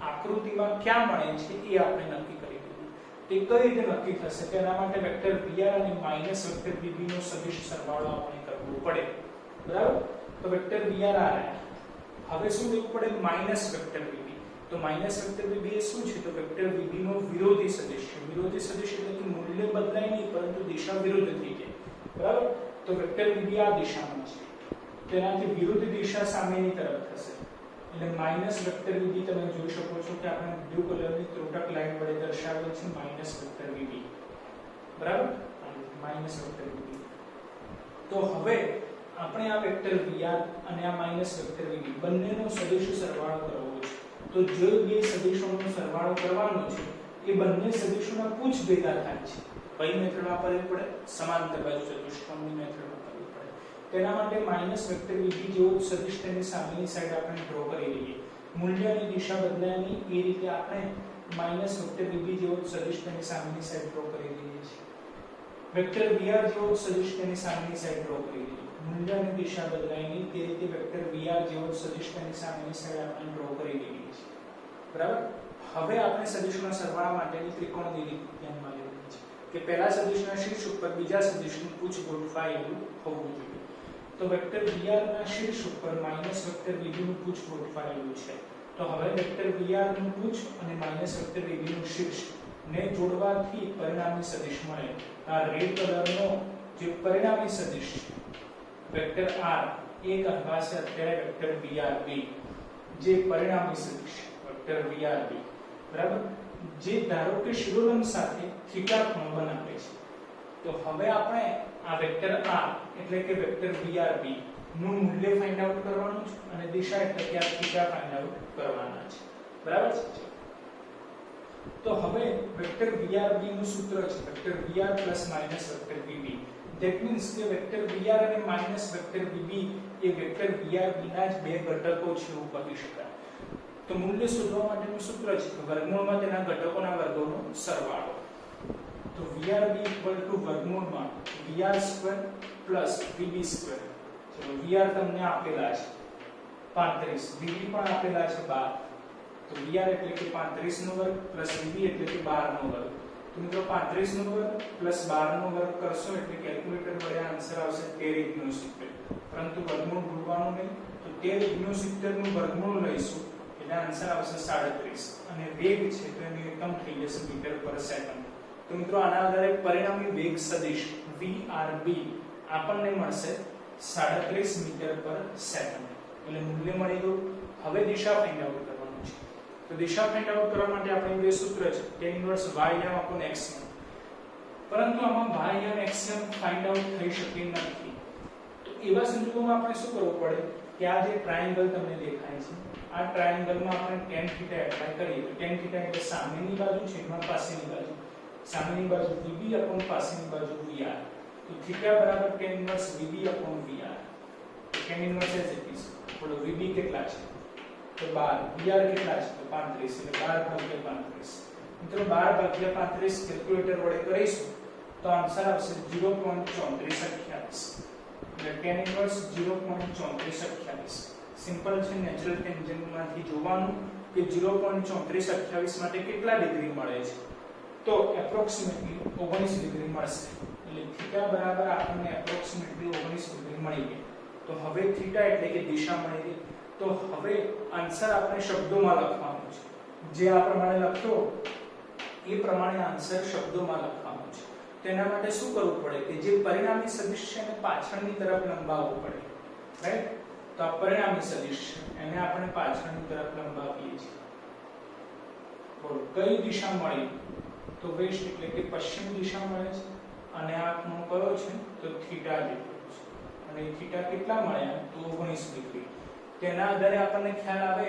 આકૃતિમાં ક્યાં મળે છે એ આપણે નક્કી કરી દઈએ. તે કઈ રીતે નક્કી થશે? તેના માટે વેક્ટર vr અને માઈનસ વેક્ટર vb નો સદિશ સરવાળો આપણે કરવો પડે. બરાબર? તો વેક્ટર vr આ રહ્યા. હવે શું લેવું પડે? Minus vector vb. તો માઈનસ વેક્ટર vb એ શું છે? તો વેક્ટર vb નો વિરોધી સદિશ છે. વિરોધી સદિશ એટલે કે મૂલ્ય બદલાય નહીં, પરંતુ દિશા વિરુદ્ધ થઈ જાય. બરાબર? તો વેક્ટર vb આ દિશામાં છે, તેનાથી વિરુદ્ધ દિશા સામેની તરફ થશે. એટલે માઈનસ વેક્ટર vb તમે જોઈ શકો છો કે આપણે બ્લુ કલરની ત્રોટક લાઈન વડે દર્શાવેલ છે માઈનસ વેક્ટર vb. બરાબર? Minus vector vb. તો હવે આપણે આ વેક્ટર vr અને આ માઈનસ વેક્ટર vb બંનેનો સદિશ સરવાળો કરવો છે. તો જે બે સદિશોનો સરવાળો કરવાનો છે એ બંને સદિશોના પૂછ ભેગા થાય છે. કઈ મેથડ વાપરવી પડે? સમાંતર બાજુ ચતુષ્કોણની મેથડ વાપરવી પડે. તેના માટે માઈનસ વેક્ટર vb જેવો સદિશ તેની સામેની સાઈડ આપણે ડ્રો કરી લઈએ. મૂલ્ય અને દિશા બદલાય નહીં એ રીતે આપણે માઈનસ વેક્ટર vb જેવો સદિશ તેની સામેની સાઈડ ડ્રો કરી લઈએ છીએ. વેક્ટર vr જેવો સદિશ તેની સામેની સાઈડ ડ્રો કરી લઈએ. મૂલ્ય અને દિશા બદલાય નહીં તે રીતે વેક્ટર vr જેવો સદિશ તેની સામેની સાઈડ આપણે ડ્રો કરી લઈએ છીએ. બરાબર? હવે આપણે સદિશોના સરવાળા માટેની ત્રિકોણમિતિ ધ્યાનમાં લેવાની છે કે પહેલા સદિશના શીર્ષ ઉપર બીજા સદિશનું પૂછ ગોઠવાયેલું હોવું જોઈએ. તો વેક્ટર vr ના શીર્ષ ઉપર માઈનસ વેક્ટર vb નું પૂછ ગોઠવાયેલું છે. તો હવે વેક્ટર vr નું પૂછ અને માઈનસ વેક્ટર vb નું શીર્ષ ને જોડવાથી પરિણામી સદિશ મળે. આ રેડ કલરનો જે પરિણામી સદિશ વેક્ટર r એ કહેવાશે અત્યારે વેક્ટર vrb, જે પરિણામી સદિશ વેક્ટર vrb. બરાબર? જે ધારો કે શિરોલંબ સાથે થીટા ખૂણો બનાવે છે. તો હવે આપણે આ વેક્ટર r એટલે કે વેક્ટર vrb નું મૂલ્ય ફાઇન્ડ આઉટ કરવાનું છે અને દિશા એટલે કે આ થીટા ફાઇન્ડ આઉટ કરવાના છે. બરાબર છે? તો હવે વેક્ટર vrb નું સૂત્ર છે vector vr plus minus vector vb. That means કે વેક્ટર vr અને માઈનસ વેક્ટર vb એ વેક્ટર vrb ના જ બે ઘટકો છે એવું કહી શકાય. તો મૂલ્ય શોધવા માટેનું સૂત્ર છે કે વર્ગમૂળમાં તેના ઘટકોના વર્ગોનો સરવાળો. તો vrb વર્ગમૂળમાં vr² vb². ચલો, vr તમને આપેલા છે 35, vb પણ આપેલા છે 12. તો vr એટલે કે 35 નો વર્ગ vb એટલે કે 12 નો વર્ગ. તો મિત્રો 35 નો વર્ગ 12 નો વર્ગ કરશો એટલે કેલ્ક્યુલેટર વડે આન્સર આવશે 1369. પરંતુ વર્ગમૂળ ભૂલવાનું નહીં. તો 1369 નું વર્ગમૂળ લઈશું એટલે આન્સર આવશે 37 અને વેગ છે તો એની એકમ થઈ જશે મીટર પર સેકન્ડ. તો મિત્રો આના આધારે પરિણામી વેગ સદિશ vrb આપણને મળશે 37 મીટર પર સેકન્ડ. એટલે મૂલ્ય મળી ગયું. હવે દિશા ફાઇન્ડ આઉટ કરવાનું છે. તો દિશા ફાઇન્ડ આઉટ કરવા માટે આપણે બે સૂત્ર છે tan ઇન્વર્સ y xm. પરંતુ આમાં y અને xm ફાઇન્ડ આઉટ થઈ શકે નથી. તો એવા સંજોગોમાં આપણે શું કરવું પડે કે આ જે ટ્રાયેંગલ તમને દેખાય છે આ ટ્રાયેંગલમાં આપણે tan θ એપ્લાય કરીએ. તો tan θ એટલે સામેની બાજુ છેદમાં પાસેની બાજુ. સામેની બાજુ vb પાસેની બાજુ vr. તો θ બરાબર tan inverse vb vr. tan inverse as it is. બોલો VB કેટલા છે તો 12, VR કેટલા છે તો 35, એટલે 12 ભાગ્યા 35. મિત્રો 12 ભાગ્યા 35 કેલ્ક્યુલેટર વડે કરીશું તો આન્સર આવશે 0.3428. એટલે tan ઇન્વર્સ 0.3428. સિમ્પલ છે, નેચરલ ટેન્જન્ટ માંથી જોવાનું કે 0.3428 માટે કેટલા ડિગ્રી મળે છે તો એપ્રોક્સિમેટલી 19 ડિગ્રી મળશે. એટલે થીટા બરાબર આપણને એપ્રોક્સિમેટલી 19 ડિગ્રી મળી ગઈ. તો હવે થીટા એટલે કે દિશા મળી ગઈ. તો હવે આન્સર આપણે શબ્દોમાં લખવાનો છે. જે આ પ્રમાણે લખ્યો એ પ્રમાણે આન્સર શબ્દોમાં લખવાનો છે. તેના માટે શું કરવું પડે કે જે પરિણામી સદિશ છે એને પાછળની તરફ લંબાવવું પડે, રાઈટ? તો આ પરિણામી સદિશ છે એને આપણે પાછળની તરફ લંબાવીએ છીએ. બોલો કઈ દિશા મળી તો વેસ્ટ એટલે કે પશ્ચિમ દિશા મળે છે અને આ ખૂણો કયો છે તો થીટા જેટલો છે. અને થીટા કેટલા મળ્યા તો 19 ડિગ્રી. તેના આધારે આપણને ખ્યાલ આવે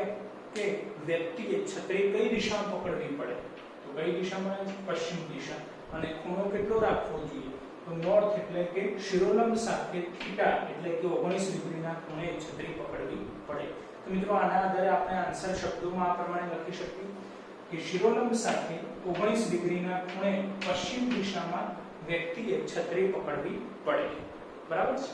કે વ્યક્તિએ છત્રી કઈ દિશામાં પકડવી પડે તો કઈ દિશા મળે છે પશ્ચિમ દિશા. અને ખૂણો કેટલો રાખવો જોઈએ તો નોર્થ એટલે કે શિરોલંબ સાથે થીટા એટલે કે 19 ડિગ્રીના ખૂણે છત્રી પકડવી પડે. તો મિત્રો આના આધારે આપણે આન્સર શબ્દોમાં આ પ્રમાણે લખી શકીએ કે શિરોલંબ સાથે 19 ડિગ્રીના ખૂણે પશ્ચિમ દિશામાં વ્યક્તિએ છત્રી પકડવી પડે. બરાબર છે?